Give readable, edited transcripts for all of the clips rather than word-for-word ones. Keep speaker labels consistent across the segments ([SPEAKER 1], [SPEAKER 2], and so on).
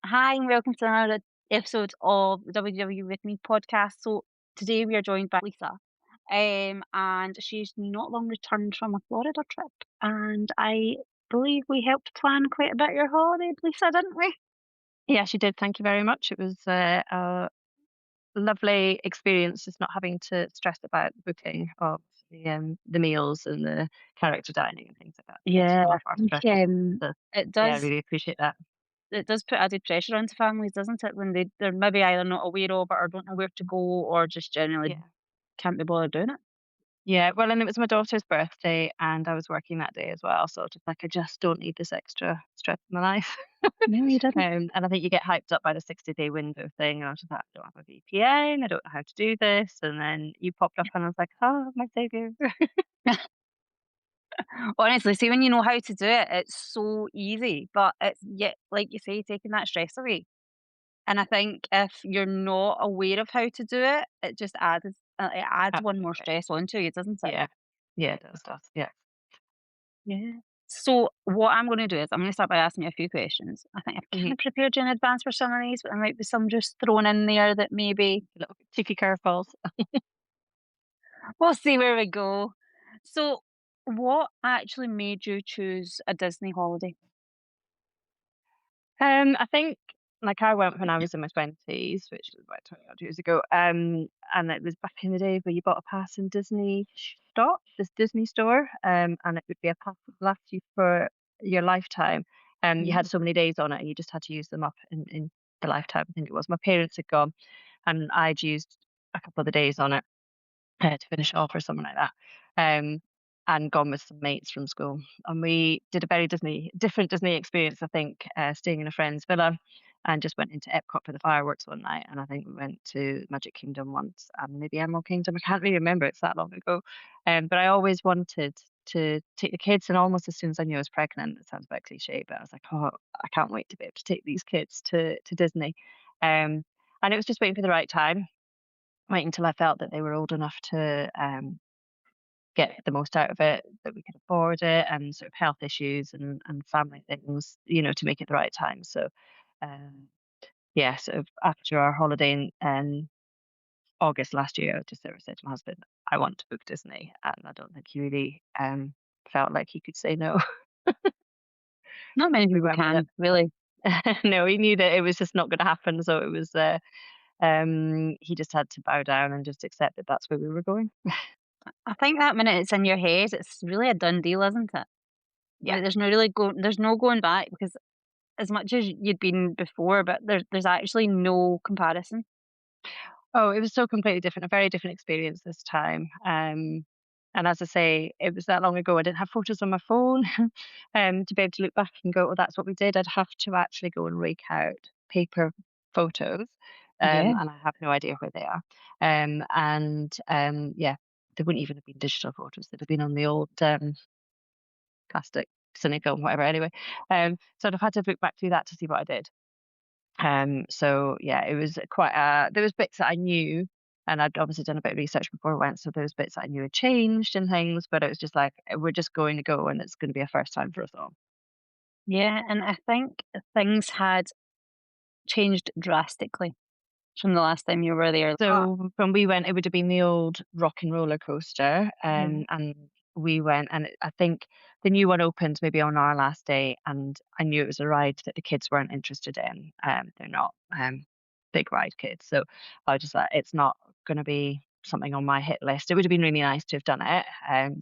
[SPEAKER 1] Hi, and welcome to another episode of the WW with Me podcast. So today we are joined by Lisa, and she's not long returned from a Florida trip, and I believe we helped plan quite a bit of your holiday, Lisa, didn't we?
[SPEAKER 2] Yes, you did. Thank you very much. It was a lovely experience just not having to stress about the booking of the meals and the character dining and things like that. Takes
[SPEAKER 1] Yeah,
[SPEAKER 2] some
[SPEAKER 1] I
[SPEAKER 2] off our
[SPEAKER 1] think
[SPEAKER 2] stress. So
[SPEAKER 1] it
[SPEAKER 2] yeah, I
[SPEAKER 1] does.
[SPEAKER 2] really appreciate that.
[SPEAKER 1] It does put added pressure onto families, doesn't it? When they're maybe either not aware of it or don't know where to go, or just generally
[SPEAKER 2] Yeah.
[SPEAKER 1] can't be bothered doing it.
[SPEAKER 2] Yeah. Well, and it was my daughter's birthday and I was working that day as well. So just like I just don't need this extra stress in my life.
[SPEAKER 1] No, you didn't.
[SPEAKER 2] And I think you get hyped up by the 60-day window thing. And I was just like, I don't have a VPN. I don't know how to do this. And then you popped up and I was like, oh, my savior.
[SPEAKER 1] Honestly, see, when you know how to do it, it's so easy, but it's yet, like you say, taking that stress away. And I think if you're not aware of how to do it, it adds one more
[SPEAKER 2] Absolutely.
[SPEAKER 1] stress onto you, doesn't it?
[SPEAKER 2] Yeah. Yeah, it does, yeah.
[SPEAKER 1] Yeah. So what I'm going to do is I'm going to start by asking you a few questions. I think I've kind
[SPEAKER 2] Mhm.
[SPEAKER 1] of prepared you in advance for some of these, but there might be some just thrown in there that maybe
[SPEAKER 2] Little cheeky curveballs.
[SPEAKER 1] we'll see where we go. So, what actually made you choose a Disney holiday?
[SPEAKER 2] I think, like, I went when I was in my 20s, which was about 20 odd years ago, and it was back in the day where you bought a pass in Disney Stop, this Disney store, and it would be a pass that would last you for your lifetime. You
[SPEAKER 1] Yeah.
[SPEAKER 2] had so many days on it, and you just had to use them up in the lifetime, I think it was. My parents had gone, and I'd used a couple of the days on it. To finish off or something like that. And gone with some mates from school. And we did a very different Disney experience, I think, staying in a friend's villa and just went into Epcot for the fireworks one night. And I think we went to Magic Kingdom once and maybe Animal Kingdom. I can't really remember, it's that long ago. But I always wanted to take the kids, and almost as soon as I knew I was pregnant, it sounds a bit cliche, but I was like, oh, I can't wait to be able to take these kids to Disney. Um, and it was just waiting for the right time, waiting until I felt that they were old enough to get the most out of it, that we could afford it, and sort of health issues and family things, to make it the right time. So, um, yeah, sort of after our holiday in August last year, I just sort of said to my husband, I want to book Disney. And I don't think he really felt like he could say no.
[SPEAKER 1] Not many
[SPEAKER 2] We
[SPEAKER 1] people
[SPEAKER 2] went with it.
[SPEAKER 1] can, really.
[SPEAKER 2] No, he knew that it was just not going to happen. So it was, he just had to bow down and just accept that that's where we were going.
[SPEAKER 1] I think that minute it's in your head, it's really a done deal, isn't it?
[SPEAKER 2] Yeah.
[SPEAKER 1] Like, there's no going back because as much as you'd been before, but there's actually no comparison.
[SPEAKER 2] Oh, it was so completely different, a very different experience this time. And as I say, it was that long ago. I didn't have photos on my phone to be able to look back and go, "Oh, that's what we did." I'd have to actually go and rake out paper photos,
[SPEAKER 1] Yeah.
[SPEAKER 2] and I have no idea where they are. Yeah, they wouldn't even have been digital photos. They'd have been on the old plastic Cinefilm, whatever. Anyway, so I'd have had to look back through that to see what I did. So yeah, it was quite there was bits that I knew, and I'd obviously done a bit of research before I went, so there was bits that I knew had changed and things, but it was just like, we're just going to go and it's going to be a first time for us all.
[SPEAKER 1] Yeah, and I think things had changed drastically from the last time you were there.
[SPEAKER 2] So when we went, it would have been the old rock and roller coaster,
[SPEAKER 1] Yeah.
[SPEAKER 2] and we went, and I think the new one opened maybe on our last day, and I knew it was a ride that the kids weren't interested in. They're not big ride kids, so I was just like, it's not going to be something on my hit list. It would have been really nice to have done it,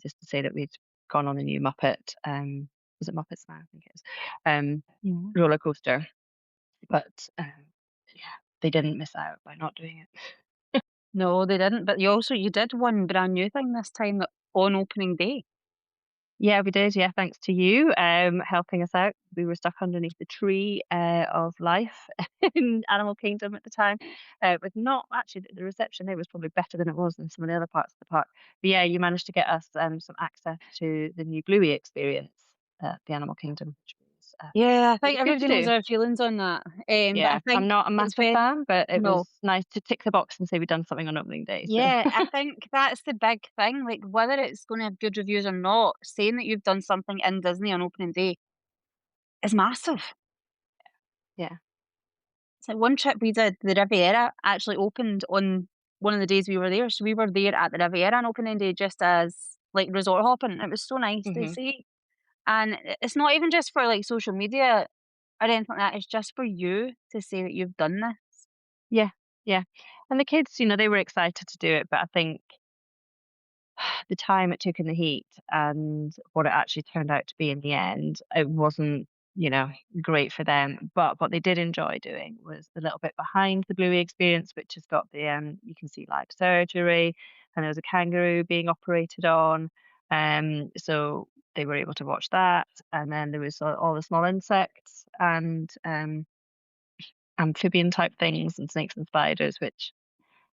[SPEAKER 2] just to say that we'd gone on the new Muppet. Was it Muppets now? I think it is.
[SPEAKER 1] Yeah.
[SPEAKER 2] Roller coaster, but yeah, they didn't miss out by not doing it.
[SPEAKER 1] No, they didn't, but you did one brand new thing this time that on opening day.
[SPEAKER 2] Yeah, we did. Yeah, thanks to you helping us out. We were stuck underneath the tree of life in Animal Kingdom at the time. With not actually the reception there was probably better than it was in some of the other parts of the park. But yeah, you managed to get us some access to the new Bluey experience at the Animal Kingdom, which was
[SPEAKER 1] Yeah, I think
[SPEAKER 2] really good to
[SPEAKER 1] everybody knows
[SPEAKER 2] do.
[SPEAKER 1] our feelings on that. But I
[SPEAKER 2] Yeah, I'm
[SPEAKER 1] think
[SPEAKER 2] not a
[SPEAKER 1] it's
[SPEAKER 2] massive
[SPEAKER 1] very
[SPEAKER 2] fan, but it
[SPEAKER 1] no.
[SPEAKER 2] was nice to tick the box and say we'd done something on opening day. So
[SPEAKER 1] Yeah, I think that's the big thing. Like whether it's going to have good reviews or not, saying that you've done something in Disney on opening day is massive.
[SPEAKER 2] yeah.
[SPEAKER 1] So one trip we did, the Riviera actually opened on one of the days we were there. So we were there at the Riviera on opening day just as like resort hopping. It was so nice to
[SPEAKER 2] Hmm.
[SPEAKER 1] see. And it's not even just for like social media or anything like that. It's just for you to say that you've done this.
[SPEAKER 2] Yeah, yeah. And the kids, they were excited to do it, but I think the time it took in the heat and what it actually turned out to be in the end, it wasn't, great for them. But what they did enjoy doing was the little bit behind the Bluey experience, which has got the you can see live surgery, and there was a kangaroo being operated on. So they were able to watch that, and then there was all the small insects and amphibian type things and snakes and spiders, which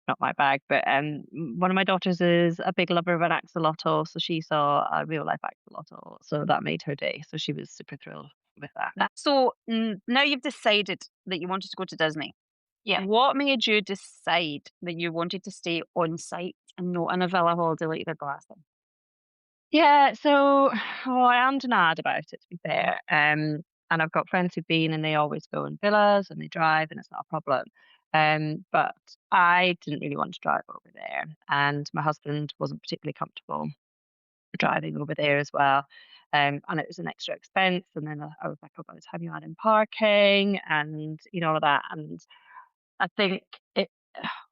[SPEAKER 2] not my bag, but, one of my daughters is a big lover of an axolotl, so she saw a real life axolotl, so that made her day, so she was super thrilled with that.
[SPEAKER 1] So now you've decided that you wanted to go to Disney.
[SPEAKER 2] Yeah.
[SPEAKER 1] What made you decide that you wanted to stay on site and not in a villa holiday like the last time?
[SPEAKER 2] Yeah, so, I am denied about it, to be fair, and I've got friends who've been, and they always go in villas, and they drive, and it's not a problem, but I didn't really want to drive over there, and my husband wasn't particularly comfortable driving over there as well. And it was an extra expense. And then I was like, oh, by the time you add in parking and all of that. And I think it,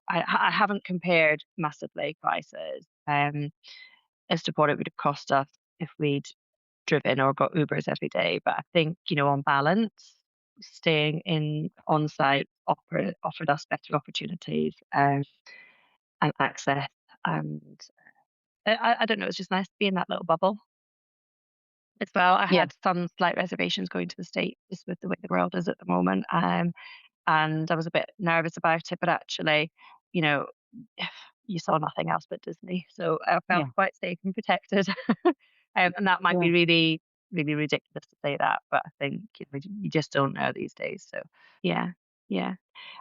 [SPEAKER 2] I haven't compared massively prices as to what it would have cost us if we'd driven or got Ubers every day. But I think, on balance, staying in on site offered us better opportunities and access. And I don't know, it's just nice to be in that little bubble as well. I
[SPEAKER 1] Yeah,
[SPEAKER 2] had some slight reservations going to the States just with the way the world is at the moment, and I was a bit nervous about it, but actually, you know, you saw nothing else but Disney, so I felt
[SPEAKER 1] yeah,
[SPEAKER 2] quite safe and protected. And that might
[SPEAKER 1] yeah.
[SPEAKER 2] be really, really ridiculous to say that, but I think, you just don't know these days, so yeah, yeah.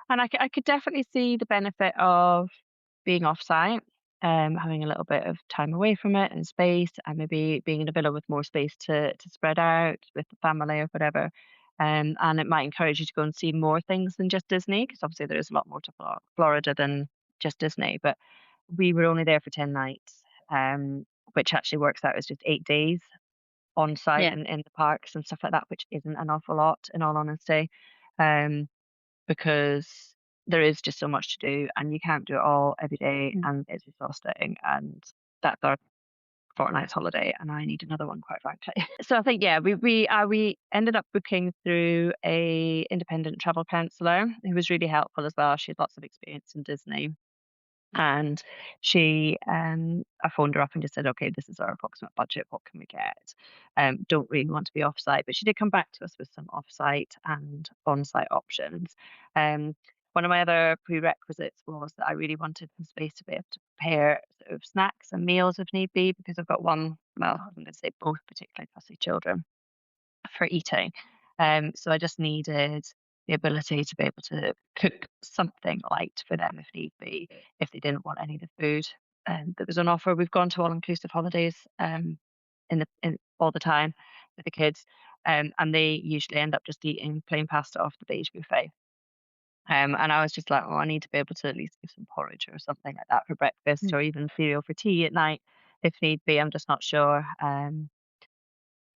[SPEAKER 2] And I could definitely see the benefit of being off-site, having a little bit of time away from it and space, and maybe being in a villa with more space to spread out with the family or whatever. And it might encourage you to go and see more things than just Disney, because obviously there is a lot more to Florida than just Disney. But we were only there for 10 nights, which actually works out as just 8 days on site
[SPEAKER 1] Yeah.
[SPEAKER 2] and in the parks and stuff like that, which isn't an awful lot in all honesty. Um, because there is just so much to do and you can't do it all every day
[SPEAKER 1] Mm.
[SPEAKER 2] and it's exhausting, and that's our fortnight's holiday and I need another one, quite frankly. So I think, yeah, we ended up booking through a independent travel counselor who was really helpful as well. She had lots of experience in Disney, and I phoned her up and just said, okay, this is our approximate budget. What can we get? Don't really want to be offsite, but she did come back to us with some offsite and on-site options. Um, one of my other prerequisites was that I really wanted some space to be able to prepare sort of snacks and meals if need be, because I've got well, I'm going to say both particularly fussy children for eating. So I just needed the ability to be able to cook something light for them if need be, if they didn't want any of the food that was on offer. We've gone to all inclusive holidays in all the time with the kids, and they usually end up just eating plain pasta off the beige buffet. And I was just like, oh, I need to be able to at least give some porridge or something like that for breakfast,
[SPEAKER 1] Mm.
[SPEAKER 2] or even cereal for tea at night if need be. I'm just not sure.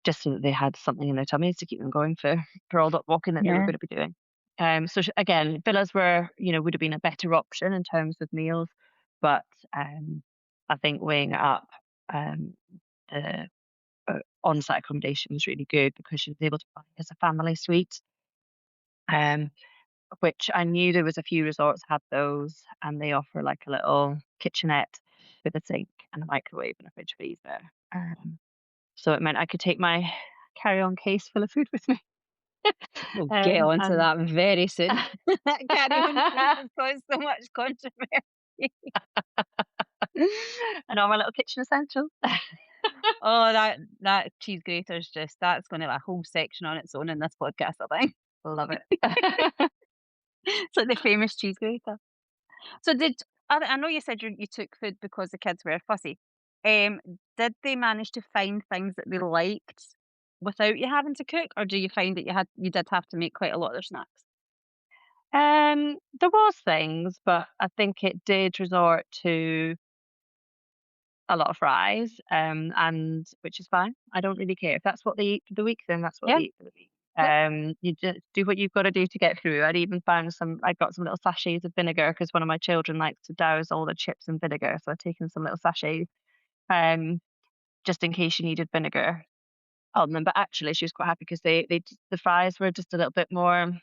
[SPEAKER 2] Just so that they had something in their tummies to keep them going for all that walking that they were
[SPEAKER 1] Yeah.
[SPEAKER 2] gonna be doing. So again, villas were, would have been a better option in terms of meals, but, I think weighing it up, um, the, on-site accommodation was really good because she was able to buy us a family suite, um, which I knew there was a few resorts had those, and they offer like a little kitchenette with a sink and a microwave and a fridge freezer. So it meant I could take my carry-on case full of food with me.
[SPEAKER 1] We'll get onto
[SPEAKER 2] And
[SPEAKER 1] that very soon. That carry-on case has caused so much controversy.
[SPEAKER 2] and all my little kitchen essentials.
[SPEAKER 1] Oh, that cheese grater's just that's gonna have a whole section on its own in this podcast, I think.
[SPEAKER 2] Love it.
[SPEAKER 1] It's like the famous cheese grater. So I know you said you took food because the kids were fussy. Um, did they manage to find things that they liked without you having to cook, or do you find that you did have to make quite a lot of their snacks?
[SPEAKER 2] There was things, but I think it did resort to a lot of fries, and which is fine. I don't really care. If that's what they eat for the week, then that's what they
[SPEAKER 1] Yeah,
[SPEAKER 2] eat for the week.
[SPEAKER 1] yeah.
[SPEAKER 2] You just do what you've got to do to get through. I got some little sachets of vinegar because one of my children likes to douse all the chips in vinegar. So I've taken some little sachets, um, just in case she needed vinegar on them. But actually, she was quite happy because the fries were just a little bit more,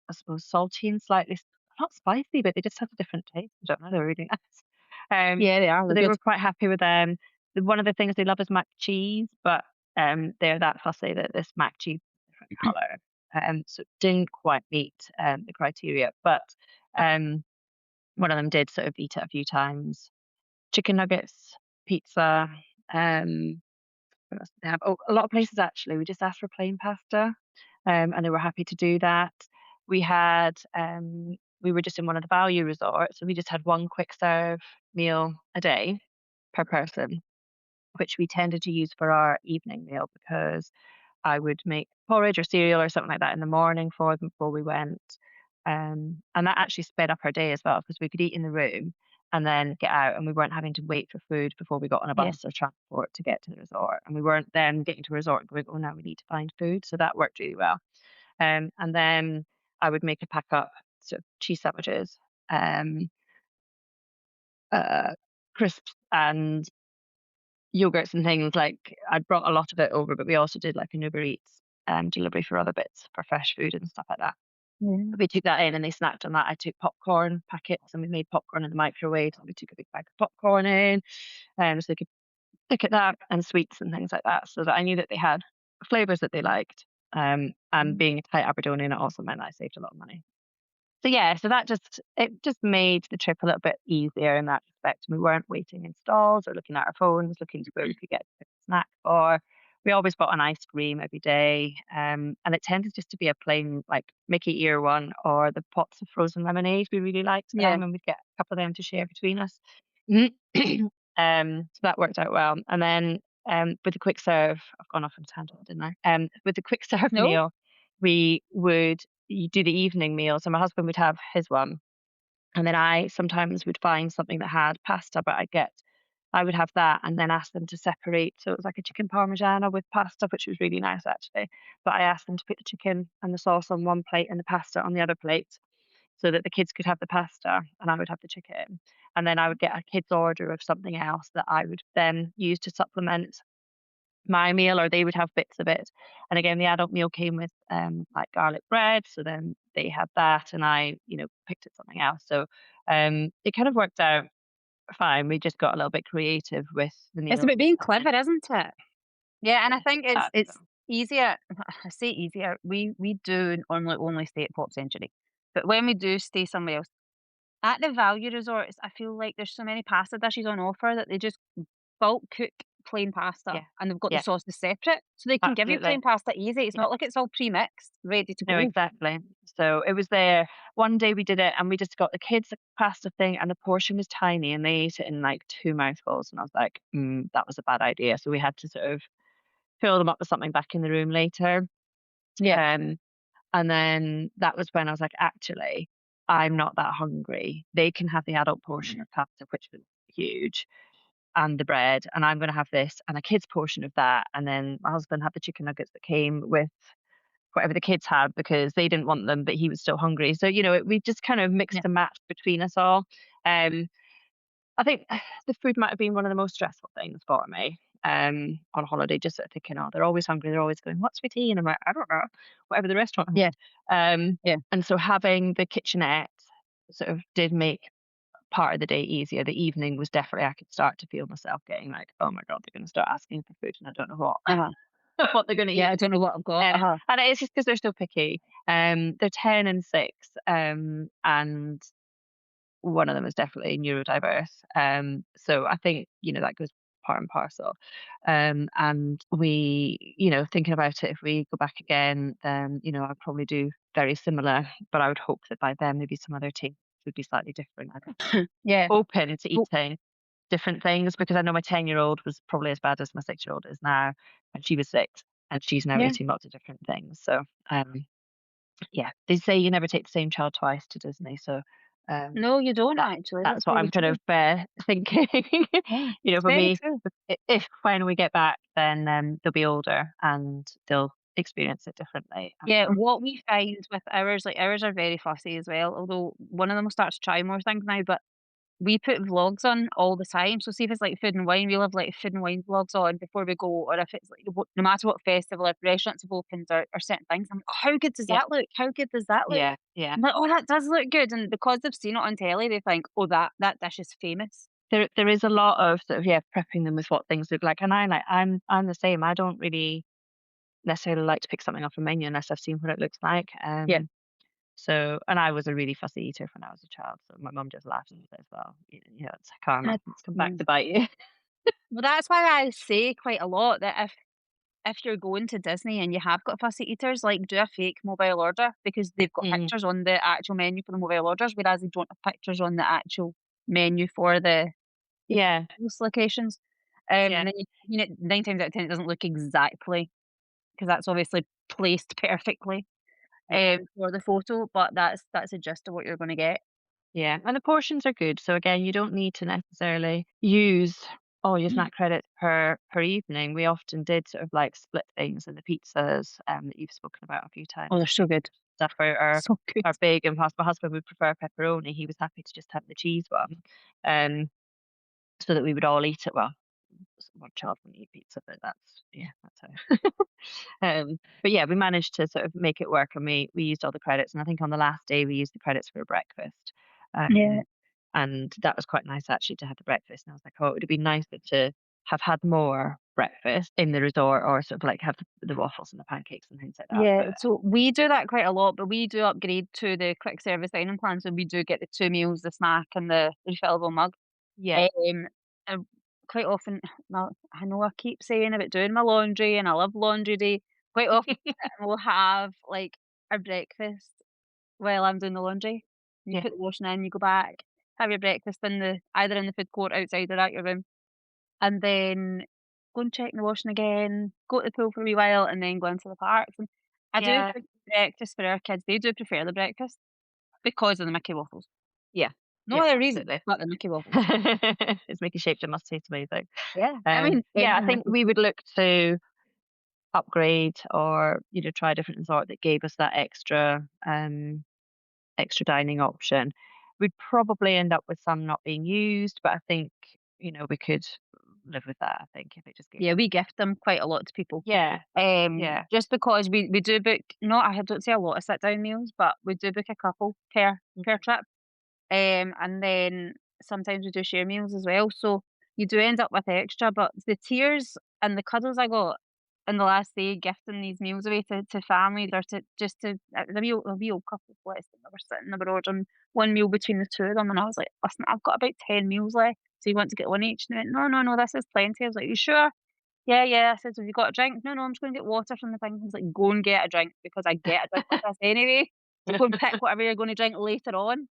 [SPEAKER 2] I suppose, salty and slightly not spicy, but they just had a different taste. I don't know, they were really nice.
[SPEAKER 1] Yeah, they are,
[SPEAKER 2] So
[SPEAKER 1] they're
[SPEAKER 2] they
[SPEAKER 1] good.
[SPEAKER 2] were quite happy with them. One of the things they love is mac cheese, but, they're that fussy that this mac cheese is a different colour, so it didn't quite meet, the criteria, but, um, one of them did sort of eat it a few times. Chicken nuggets, pizza, um what else did they have? Oh, a lot of places actually, we just asked for plain pasta, and they were happy to do that. We had, we were just in one of the value resorts, so we just had one quick serve meal a day per person, which we tended to use for our evening meal because I would make porridge or cereal or something like that in the morning for them before we went. And that actually sped up our day as well because we could eat in the room and then get out, and we weren't having to wait for food before we got on a
[SPEAKER 1] Yeah.
[SPEAKER 2] bus or transport to get to the resort. And we weren't then getting to a resort and going, oh, now we need to find food. So that worked really well. And then I would make a pack up sort of cheese sandwiches, um, uh, crisps, and yogurts and things. Like I brought a lot of it over, but we also did like an Uber Eats delivery for other bits for fresh food and stuff like that.
[SPEAKER 1] Yeah.
[SPEAKER 2] We took that in and they snacked on that. I took popcorn packets and we made popcorn in the microwave. So we took a big bag of popcorn in, so they could look at that and sweets and things like that. So that I knew that they had flavors that they liked. And
[SPEAKER 1] Mhm.
[SPEAKER 2] being a tight Aberdonian, it also meant I saved a lot of money. So yeah, so that just made the trip a little bit easier in that respect. We weren't waiting in stalls or looking at our phones, looking to where we could get a snack for. We always bought an ice cream every day, and it tended just to be a plain like Mickey ear one or the pots of frozen lemonade. We really liked
[SPEAKER 1] Yeah.
[SPEAKER 2] them, and we'd get a couple of them to share between us. So that worked out well. And then with the quick serve, I've gone off on a tangent, didn't I? With the quick serve
[SPEAKER 1] No?
[SPEAKER 2] meal, we would you do the evening meal. So my husband would have his one, and then I sometimes would find something that had pasta, but I would have that and then ask them to separate. So it was like a chicken parmigiana with pasta, which was really nice actually. But I asked them to put the chicken and the sauce on one plate and the pasta on the other plate so that the kids could have the pasta and I would have the chicken. And then I would get a kid's order of something else that I would then use to supplement my meal, or they would have bits of it. And again, the adult meal came with like garlic bread, so then they had that, and I, picked at something else. So it kind of worked out fine. We just got a little bit creative with the
[SPEAKER 1] It's
[SPEAKER 2] meals
[SPEAKER 1] about
[SPEAKER 2] that
[SPEAKER 1] being
[SPEAKER 2] we had.
[SPEAKER 1] clever, isn't it? Yeah, and I
[SPEAKER 2] Yeah,
[SPEAKER 1] think
[SPEAKER 2] that.
[SPEAKER 1] it's easier. I say easier. We do normally only stay at Pop Century, but when we do stay somewhere else, at the value resorts, I feel like there's so many pasta dishes on offer that they just bulk cook plain pasta,
[SPEAKER 2] Yeah,
[SPEAKER 1] and they've got the
[SPEAKER 2] yeah,
[SPEAKER 1] sauces separate, so they can give you
[SPEAKER 2] absolutely.
[SPEAKER 1] plain pasta easy. It's
[SPEAKER 2] Yeah.
[SPEAKER 1] not like it's all pre-mixed, ready to
[SPEAKER 2] No,
[SPEAKER 1] go.
[SPEAKER 2] exactly. So it was there. One day we did it and we just got the kids a pasta thing and the portion was tiny and they ate it in like two mouthfuls. And I was like, that was a bad idea. So we had to sort of fill them up with something back in the room later.
[SPEAKER 1] Yeah,
[SPEAKER 2] Um, and then that was when I was like, actually, I'm not that hungry. They can have the adult portion of pasta, which was huge, and the bread, and I'm going to have this and a kid's portion of that. And then my husband had the chicken nuggets that came with whatever the kids had because they didn't want them, but he was still hungry. So, we just kind of
[SPEAKER 1] yeah.
[SPEAKER 2] mixed and matched between us all. Um, I think the food might have been one of the most stressful things for me on holiday, just sort of thinking, oh, they're always hungry. They're always going, what's for tea? And I'm like, I don't know, whatever the restaurant
[SPEAKER 1] Yeah,
[SPEAKER 2] has.
[SPEAKER 1] yeah.
[SPEAKER 2] And so having the kitchenette sort of did make part of the day easier. The evening was definitely, I could start to feel myself getting like, oh my God, they're going to start asking for food and I don't know what,
[SPEAKER 1] Uh-huh.
[SPEAKER 2] what they're going to
[SPEAKER 1] Yeah,
[SPEAKER 2] eat.
[SPEAKER 1] I don't know what I've got. Uh-huh.
[SPEAKER 2] And it's just because 'cause they're so picky. They're 10 and 6, and one of them is definitely neurodiverse. So I think, that goes part and parcel. And we, thinking about it, if we go back again, then, I'd probably do very similar, but I would hope that by then maybe some other tastes would be slightly different. I'd be
[SPEAKER 1] Yeah.
[SPEAKER 2] open to
[SPEAKER 1] Well,
[SPEAKER 2] eating different things because I know my 10-year-old was probably as bad as my 6-year-old is now, and she was 6, and she's now
[SPEAKER 1] yeah.
[SPEAKER 2] eating lots of different things. So, um, Yeah, they say you never take the same child twice to Disney, so, um,
[SPEAKER 1] No, you don't
[SPEAKER 2] that
[SPEAKER 1] actually.
[SPEAKER 2] that's
[SPEAKER 1] That's
[SPEAKER 2] what
[SPEAKER 1] very
[SPEAKER 2] I'm kind
[SPEAKER 1] true.
[SPEAKER 2] of, thinking.
[SPEAKER 1] Yeah,
[SPEAKER 2] You know,
[SPEAKER 1] it's
[SPEAKER 2] for
[SPEAKER 1] very
[SPEAKER 2] me,
[SPEAKER 1] true.
[SPEAKER 2] if when we get back, then, they'll be older and they'll experience it differently.
[SPEAKER 1] Yeah, what we find with ours, like ours are very fussy as well, although one of them will start to try more things now, but we put vlogs on all the time. So see if it's like food and wine, we'll have like food and wine vlogs on before we go, or if it's like no matter what festival, if restaurants have opened or certain things, I'm like, "Oh, how good does
[SPEAKER 2] Yeah,
[SPEAKER 1] that look? How good does that look?"
[SPEAKER 2] yeah, yeah.
[SPEAKER 1] I'm like, "Oh, that does look good." And because they've seen it on telly, they think, "Oh, that dish is famous."
[SPEAKER 2] There is a lot of sort of, yeah, prepping them with what things look like, and I'm the same. I don't really necessarily like to pick something off a menu unless I've seen what it looks like.
[SPEAKER 1] Yeah,
[SPEAKER 2] So and I was a really fussy eater when I was a child, so my mum just laughs at it as well. You know, it's karma.
[SPEAKER 1] that's
[SPEAKER 2] It's come back
[SPEAKER 1] mm.
[SPEAKER 2] to bite you.
[SPEAKER 1] Well, that's why I say quite a lot that if you're going to Disney and you have got fussy eaters, like, do a fake mobile order because they've got
[SPEAKER 2] Mm.
[SPEAKER 1] pictures on the actual menu for the mobile orders, whereas they don't have pictures on the actual menu for the
[SPEAKER 2] Yeah,
[SPEAKER 1] tourist locations.
[SPEAKER 2] yeah,
[SPEAKER 1] And then you know, 9 times out of 10, it doesn't look exactly because that's obviously placed perfectly,
[SPEAKER 2] yeah,
[SPEAKER 1] for the photo, but that's the gist of what you're gonna get.
[SPEAKER 2] yeah, and the portions are good, so again, you don't need to necessarily use all your snack credits per evening. We often did sort of, like, split things, and the pizzas, that you've spoken about a few
[SPEAKER 1] Oh,
[SPEAKER 2] times,
[SPEAKER 1] they're so good.
[SPEAKER 2] stuff are
[SPEAKER 1] So good.
[SPEAKER 2] are big, and whilst my husband would prefer pepperoni, he was happy to just have the cheese one, um, so that we would all eat it. Well, one child wouldn't eat pizza, but that's yeah, that's how. But yeah, we managed to sort of make it work, and we used all the credits, and I think on the last day we used the credits for a breakfast,
[SPEAKER 1] Yeah,
[SPEAKER 2] and that was quite nice actually to have the breakfast. And I was like, oh, it would have been nicer to have had more breakfast in the resort, or sort of like have the waffles and the pancakes and things like that.
[SPEAKER 1] yeah,
[SPEAKER 2] But
[SPEAKER 1] so we do that quite a lot, but we do upgrade to the quick service dining plan, so we do get the 2 meals, the snack, and the refillable mug.
[SPEAKER 2] yeah,
[SPEAKER 1] And quite often well, I know I keep saying about doing my laundry, and I love laundry day. Quite often, we'll have, like, our breakfast while I'm doing the laundry. You
[SPEAKER 2] yeah,
[SPEAKER 1] put the washing in, you go back, have your breakfast in the either in the food court outside or at your room, and then go and check the washing again, go to the pool for a wee while, and then go into the parks, and I do
[SPEAKER 2] yeah,
[SPEAKER 1] think breakfast for our kids, they do prefer the breakfast because of the Mickey waffles.
[SPEAKER 2] yeah,
[SPEAKER 1] No
[SPEAKER 2] yeah,
[SPEAKER 1] other reason
[SPEAKER 2] absolutely.
[SPEAKER 1] but the Mickey waffles.
[SPEAKER 2] It's making shaped. It must taste amazing.
[SPEAKER 1] Yeah, I mean,
[SPEAKER 2] Yeah, I
[SPEAKER 1] anything
[SPEAKER 2] think
[SPEAKER 1] Mickey.
[SPEAKER 2] we would look to upgrade, or try a different resort that gave us that extra dining option. We'd probably end up with some not being used, but I think we could live with that. I think if it just gave
[SPEAKER 1] Yeah,
[SPEAKER 2] us.
[SPEAKER 1] we gift them quite a lot to people.
[SPEAKER 2] Yeah, yeah,
[SPEAKER 1] Just because we do book not I don't say a lot of sit down meals, but we do book a couple per
[SPEAKER 2] mhm,
[SPEAKER 1] trip. And then sometimes we do share meals as well, so you do end up with extra, but the tears and the cuddles I got in the last day gifting these meals away to families or to just to a wee old couple, bless them, they were sitting, they were ordering 1 meal between the 2 of them, and I was like, "Listen, I've got about 10 meals left, so you want to get 1 each?" And they went, "No, no, no, this is plenty." I was like, "You sure?" "Yeah, yeah." I said, "Have you got a drink?" "No, no, I'm just gonna get water from the thing." I was like, "Go and get a drink because I get a drink with this anyway, so go and pick whatever you're gonna drink later on."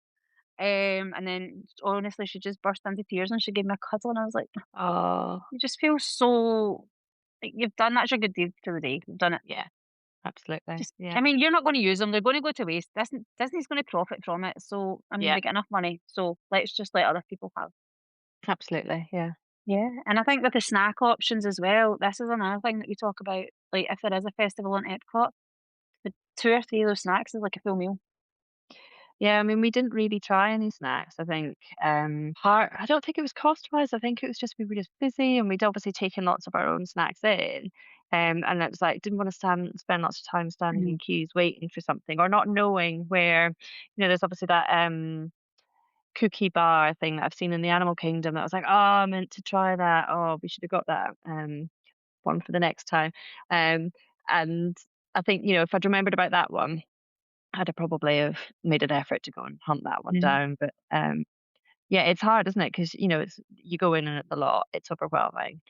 [SPEAKER 1] And then honestly, she just burst into tears and she gave me a cuddle, and I was like,
[SPEAKER 2] oh,
[SPEAKER 1] "You just feel so like you've done that's your good deed for the day. You've done it."
[SPEAKER 2] yeah, absolutely,
[SPEAKER 1] Just
[SPEAKER 2] yeah,
[SPEAKER 1] I mean, you're not gonna use them, they're gonna go to waste. Disney's gonna profit from it, so I mean,
[SPEAKER 2] yeah,
[SPEAKER 1] they get enough money, so let's just let other people have.
[SPEAKER 2] absolutely, yeah,
[SPEAKER 1] Yeah, and I think with the snack options as well, this is another thing that we talk about, like, if there is a festival in Epcot, the 2 or 3 of those snacks is like a full meal.
[SPEAKER 2] yeah. I mean, we didn't really try any snacks. I think part. I don't think it was cost wise. I think it was just we were just busy, and we'd obviously taken lots of our own snacks in. And it was like didn't want to spend lots of time standing
[SPEAKER 1] Mhm.
[SPEAKER 2] in queues waiting for something, or not knowing where. There's obviously that cookie bar thing that I've seen in the Animal Kingdom that I was like, oh, I meant to try that. Oh, we should have got that one for the next time. Um, and I think if I'd remembered about that one, I'd have probably have made an effort to go and hunt that one
[SPEAKER 1] Mhm.
[SPEAKER 2] down. But yeah, it's hard, isn't it? Because it's you go in and it's a lot. It's overwhelming.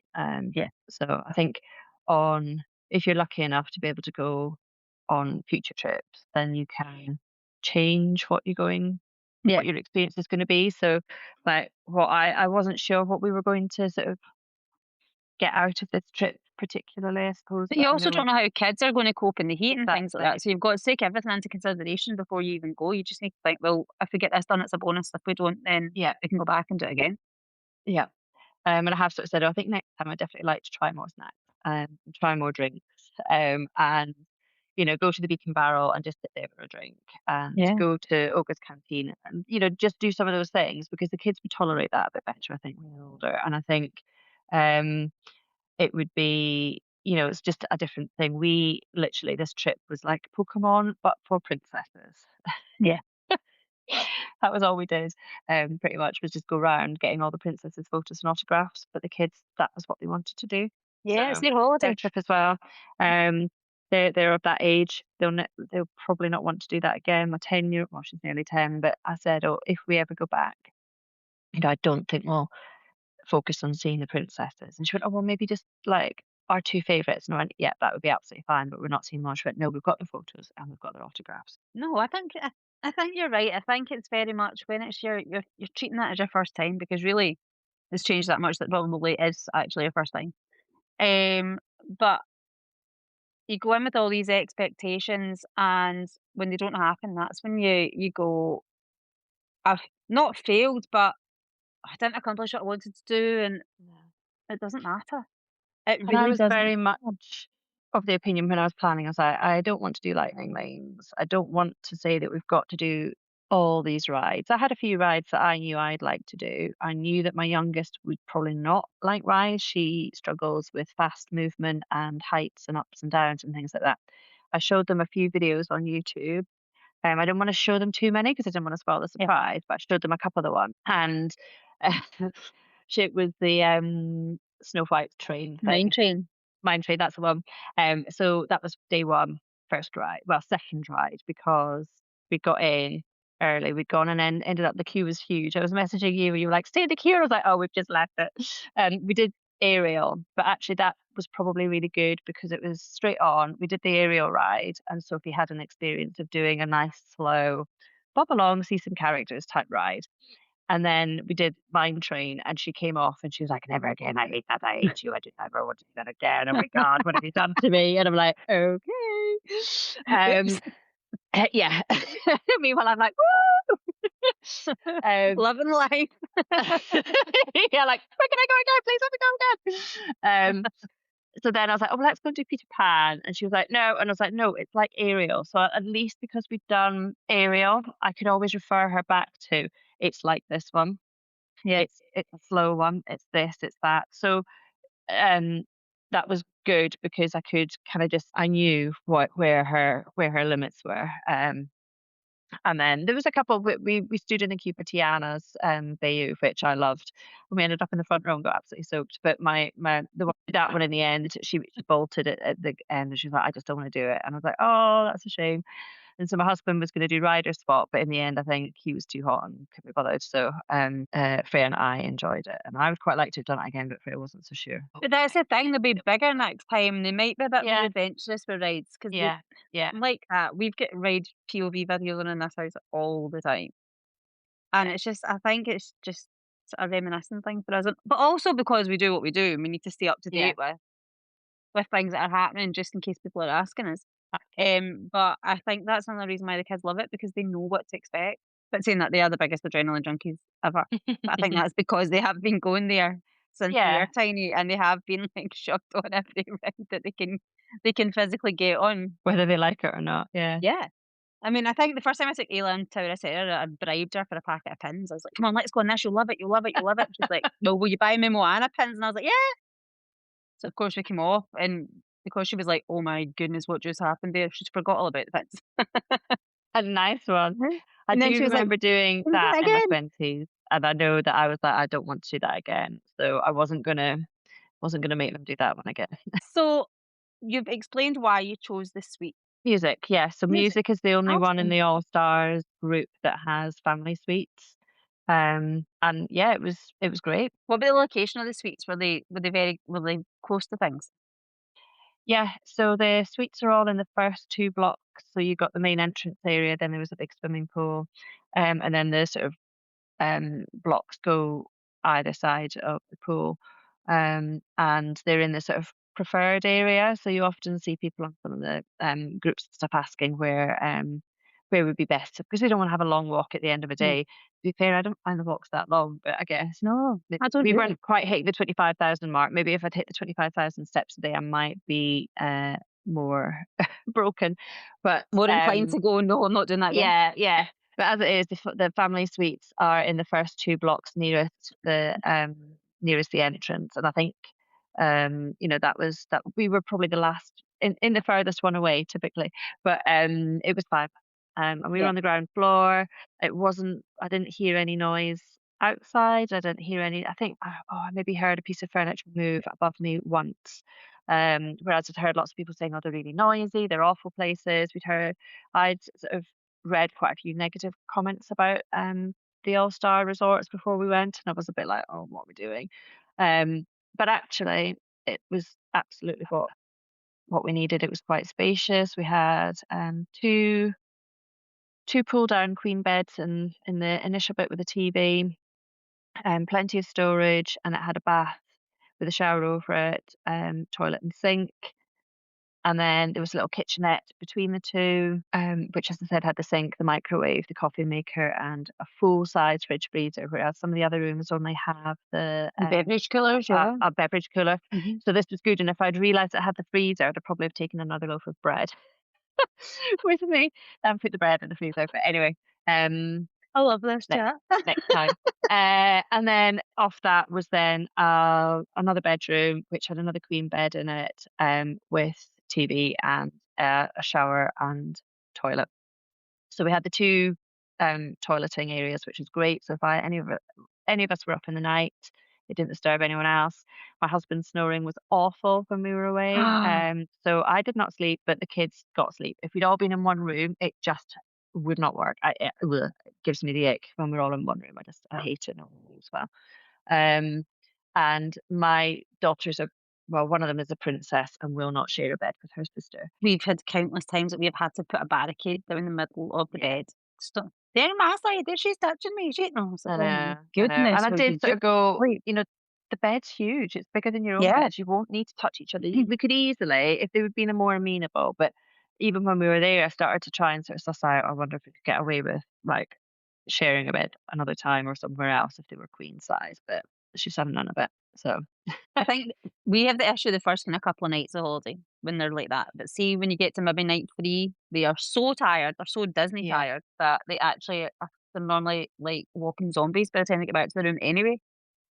[SPEAKER 1] Yeah.
[SPEAKER 2] So I think on if you're lucky enough to be able to go on future trips, then you can change
[SPEAKER 1] Yeah.
[SPEAKER 2] what your experience is going to be. So, like, what I wasn't sure what we were going to sort of get out of this trip particularly, I suppose,
[SPEAKER 1] But
[SPEAKER 2] but
[SPEAKER 1] you
[SPEAKER 2] I
[SPEAKER 1] also
[SPEAKER 2] know
[SPEAKER 1] don't
[SPEAKER 2] it.
[SPEAKER 1] know how kids are gonna cope in the heat and
[SPEAKER 2] That's
[SPEAKER 1] things like
[SPEAKER 2] it.
[SPEAKER 1] that, so you've got to take everything into consideration before you even go. You just need to think, "Well, if we get this done, it's a bonus. If we don't, then
[SPEAKER 2] Yeah,
[SPEAKER 1] we can go back and do it again."
[SPEAKER 2] yeah. And I have sort of said, "Oh, I think next time I'd definitely like to try more snacks, try more drinks, and, go to the Beacon Barrel and just sit there for a drink, and
[SPEAKER 1] Yeah.
[SPEAKER 2] go to Olga's Canteen and, just do some of those things," because the kids would tolerate that a bit better, I think, when they're older. And I think, um, it would be, it's just a different thing. We literally, this trip was like Pokemon, but for princesses.
[SPEAKER 1] Yeah.
[SPEAKER 2] That was all we did, pretty much, was just go round getting all the princesses photos and autographs, but the kids, that was what they wanted to do.
[SPEAKER 1] Yeah, it's
[SPEAKER 2] So,
[SPEAKER 1] their
[SPEAKER 2] their
[SPEAKER 1] holiday.
[SPEAKER 2] trip as well. Um, they're of that age, they'll probably not want to do that again. My 10-year, well, she's nearly 10, but I said, "Oh, if we ever go back, I don't think we'll focus on seeing the princesses." And she went, "Oh, well, maybe just, like, our 2 favorites." And I went, "Yeah, that would be absolutely fine, but we're not seeing more." She went, "No, we've got the photos and we've got their autographs."
[SPEAKER 1] No, I think you're right. I think it's very much when it's you're treating that as your first time because really it's changed that much that probably is actually your first time. But you go in with all these expectations and when they don't happen, that's when you go, "I've not failed, but I didn't accomplish what I wanted to do," and
[SPEAKER 2] Yeah.
[SPEAKER 1] it doesn't matter. It
[SPEAKER 2] And I
[SPEAKER 1] really
[SPEAKER 2] was
[SPEAKER 1] doesn't
[SPEAKER 2] very
[SPEAKER 1] matter.
[SPEAKER 2] much of the opinion when I was planning, I was like, "I don't want to do lightning lanes. I don't want to say that we've got to do all these rides." I had a few rides that I knew I'd like to do. I knew that my youngest would probably not like rides. She struggles with fast movement and heights and ups and downs and things like that. I showed them a few videos on YouTube. I didn't want to show them too many because I didn't want to spoil the
[SPEAKER 1] Yeah,
[SPEAKER 2] surprise, but I showed them a couple of the ones. And it was the Snow White train
[SPEAKER 1] mine
[SPEAKER 2] thing.
[SPEAKER 1] train.
[SPEAKER 2] Mine Trade, that's the one. So that was day 1, first ride, well, second ride, because we got in early. We'd gone and then ended up the queue was huge. I was messaging you, and you were like, "Stay in the queue." And I was like, "Oh, we've just left it." We did aerial, but actually that was probably really good because it was straight on. We did the aerial ride, and Sophie had an experience of doing a nice slow bob along, see some characters type ride. And then we did Mine Train, and she came off and she was like, "Never again. I hate that. I hate you. I do never want to do that again. Oh my God, what have you done to me?" And I'm like, "Okay."
[SPEAKER 1] Oops.
[SPEAKER 2] Um, yeah. Meanwhile, I'm like, "Woo!" Um,
[SPEAKER 1] Loving life.
[SPEAKER 2] yeah, like, "Where can I go again? Please let me go again." So then I was like, "Oh, well, let's go and do Peter Pan." And she was like, "No." And I was like, "No, it's like Ariel." So at least because we'd done Ariel, I could always refer her back to, "It's like this one.
[SPEAKER 1] Yeah.
[SPEAKER 2] It's a slow one. It's this, it's that." So um, that was good because I could kind of just, I knew where her limits were. And then there was a couple we stood in the queue for Tiana's Bayou, which I loved. And we ended up in the front row and got absolutely soaked. But my the one that one in the end, she bolted it at the end and she was like, "I just don't want to do it." And I was like, "Oh, that's a shame." And so my husband was going to do rider spot, but in the end, I think he was too hot and couldn't be bothered. So Freya and I enjoyed it, and I would quite like to have done it again, but Freya wasn't so sure.
[SPEAKER 1] But that's the thing, they'll be bigger next time. They might be a bit more
[SPEAKER 2] Yeah,
[SPEAKER 1] adventurous with rides because they
[SPEAKER 2] yeah, yeah,
[SPEAKER 1] like that. We've got ride POV videos on in this house all the time. And
[SPEAKER 2] yeah,
[SPEAKER 1] it's just I think it's just a reminiscing thing for us, and but also because we do what we do, and we need to stay up to
[SPEAKER 2] yeah.
[SPEAKER 1] date with things that are happening just in case people are asking us. But I think that's another reason why the kids love it because they know what to expect. But saying that they are the biggest adrenaline junkies ever. But I think that's because they have been going there since they were
[SPEAKER 2] Yeah,
[SPEAKER 1] tiny and they have been like shoved on every ride that they can physically get on.
[SPEAKER 2] whether they like it or not. Yeah.
[SPEAKER 1] Yeah. I mean, I think the first time I took Ayla on Tower of Terror, I bribed her for a packet of pins. I was like, "Come on, let's go on this. You'll love it. You'll love it. You'll love it." She's like, "Well, will you buy me Moana pins?" And I was like, "Yeah." So of course we came off, and because she was like, "Oh my goodness, what just happened there?" She's forgot all about the pins.
[SPEAKER 2] A nice one. I
[SPEAKER 1] And then
[SPEAKER 2] do
[SPEAKER 1] she was like,
[SPEAKER 2] remember doing
[SPEAKER 1] "Can we do
[SPEAKER 2] that
[SPEAKER 1] it
[SPEAKER 2] in my
[SPEAKER 1] again?"
[SPEAKER 2] 20s, and I know that I was like, "I don't want to do that again." So I wasn't gonna make them do that one again.
[SPEAKER 1] So you've explained why you chose the suite
[SPEAKER 2] Music, yeah. So
[SPEAKER 1] music.
[SPEAKER 2] music is the only one in
[SPEAKER 1] Awesome.
[SPEAKER 2] the All Stars group that has family suites. And yeah, it was great.
[SPEAKER 1] What about the location of the suites? Were they close to things?
[SPEAKER 2] Yeah, so the suites are all in the first 2 blocks. So you got the main entrance area, then there was a big swimming pool, and then the sort of blocks go either side of the pool, and they're in the sort of preferred area. So you often see people on some of the groups and stuff asking where would be best because we don't want to have a long walk at the end of a
[SPEAKER 1] Yeah.
[SPEAKER 2] day. To be fair, I don't find the walks that long, but I guess
[SPEAKER 1] No, I don't
[SPEAKER 2] we
[SPEAKER 1] really.
[SPEAKER 2] weren't quite hitting the 25,000 mark. Maybe if I'd hit the 25,000 steps a day, I might be more broken. But
[SPEAKER 1] More inclined to go, "No, I'm not doing that again."
[SPEAKER 2] yeah, yeah. But as it is, the family suites are in the first 2 blocks nearest the entrance, and I think, that we were probably the last in the furthest one away typically, but, it was fine. And we were
[SPEAKER 1] Yeah.
[SPEAKER 2] on the ground floor. I didn't hear any noise outside. I didn't hear any I think, I maybe heard a piece of furniture move above me once, whereas I'd heard lots of people saying, "Oh, they're really noisy, they're awful places." I'd sort of read quite a few negative comments about, the all-star resorts before we went, and I was a bit like, "Oh, what are we doing?" Um, but actually, it was absolutely what we needed. It was quite spacious. We had, 2 pull-down queen beds in the initial bit with a TV, plenty of storage, and it had a bath with a shower over it, toilet and sink. And then there was a little kitchenette between the 2, which, as I said, had the sink, the microwave, the coffee maker, and a full-size fridge freezer, whereas some of the other rooms only have
[SPEAKER 1] Beverage coolers, yeah.
[SPEAKER 2] a beverage cooler.
[SPEAKER 1] Mhm.
[SPEAKER 2] So this was good, and if I'd realised it had the freezer, I'd probably have taken another loaf of bread with me and put the bread in the freezer. But anyway, um,
[SPEAKER 1] I love this
[SPEAKER 2] next
[SPEAKER 1] chat.
[SPEAKER 2] next time. And then off that was then, another bedroom, which had another queen bed in it, with TV and, a shower and toilet. So we had the 2, toileting areas, which was great. So if any of us were up in the night, it didn't disturb anyone else. My husband's snoring was awful when we were away, so I did not sleep, but the kids got sleep. If we'd all been in one room, it just would not work. It gives me the ick when we're all in one room. I hate it as well. Um, and my daughters are well, one of them is a princess and will not share a bed with her sister.
[SPEAKER 1] We've had countless times that we've had to put a barricade down the middle of the
[SPEAKER 2] Yeah.
[SPEAKER 1] bed. Stop. They're on my side, there she's touching me, she and I was like,
[SPEAKER 2] I
[SPEAKER 1] "Oh my
[SPEAKER 2] know, I know. And
[SPEAKER 1] goodness,
[SPEAKER 2] I
[SPEAKER 1] would
[SPEAKER 2] did
[SPEAKER 1] you
[SPEAKER 2] sort
[SPEAKER 1] just
[SPEAKER 2] of go,
[SPEAKER 1] sleep?"
[SPEAKER 2] the bed's huge. It's bigger than your own
[SPEAKER 1] Yeah.
[SPEAKER 2] bed. You won't need to touch each other. We could easily, if they would been a more amenable, but even when we were there, I started to try and sort of suss out, I wonder if we could get away with like sharing a bed another time or somewhere else if they were queen size, but she's having none of it. So
[SPEAKER 1] I think we have the issue the first kind of couple of nights of holiday when they're like that. But see, when you get to maybe night 3, they are so tired, they're so Disney
[SPEAKER 2] yeah.
[SPEAKER 1] tired that they actually they're normally like walking zombies by the time they get back to the room anyway.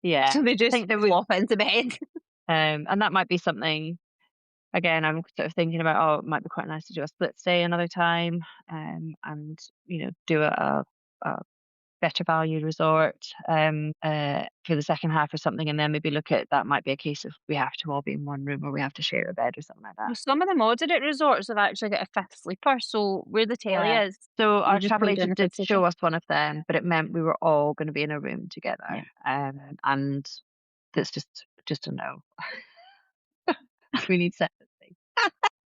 [SPEAKER 2] Yeah.
[SPEAKER 1] So they
[SPEAKER 2] I
[SPEAKER 1] just
[SPEAKER 2] think that we
[SPEAKER 1] flop into bed.
[SPEAKER 2] and that might be something again, I'm sort of thinking about, oh, it might be quite nice to do a split stay another time, and do a better value resort for the second half or something, and then maybe look at that might be a case of we have to all be in one room or we have to share a bed or something like
[SPEAKER 1] Well,
[SPEAKER 2] that.
[SPEAKER 1] some of the moderate resorts have actually got a fifth sleeper, so where the telly
[SPEAKER 2] Yeah.
[SPEAKER 1] is,
[SPEAKER 2] So
[SPEAKER 1] you
[SPEAKER 2] our
[SPEAKER 1] just put
[SPEAKER 2] travel
[SPEAKER 1] it down the
[SPEAKER 2] agent
[SPEAKER 1] fifth
[SPEAKER 2] did
[SPEAKER 1] sleeper.
[SPEAKER 2] show us one of them, but it meant we were all going to be in a room
[SPEAKER 1] Yeah.
[SPEAKER 2] together, and that's just a no. We need separate things.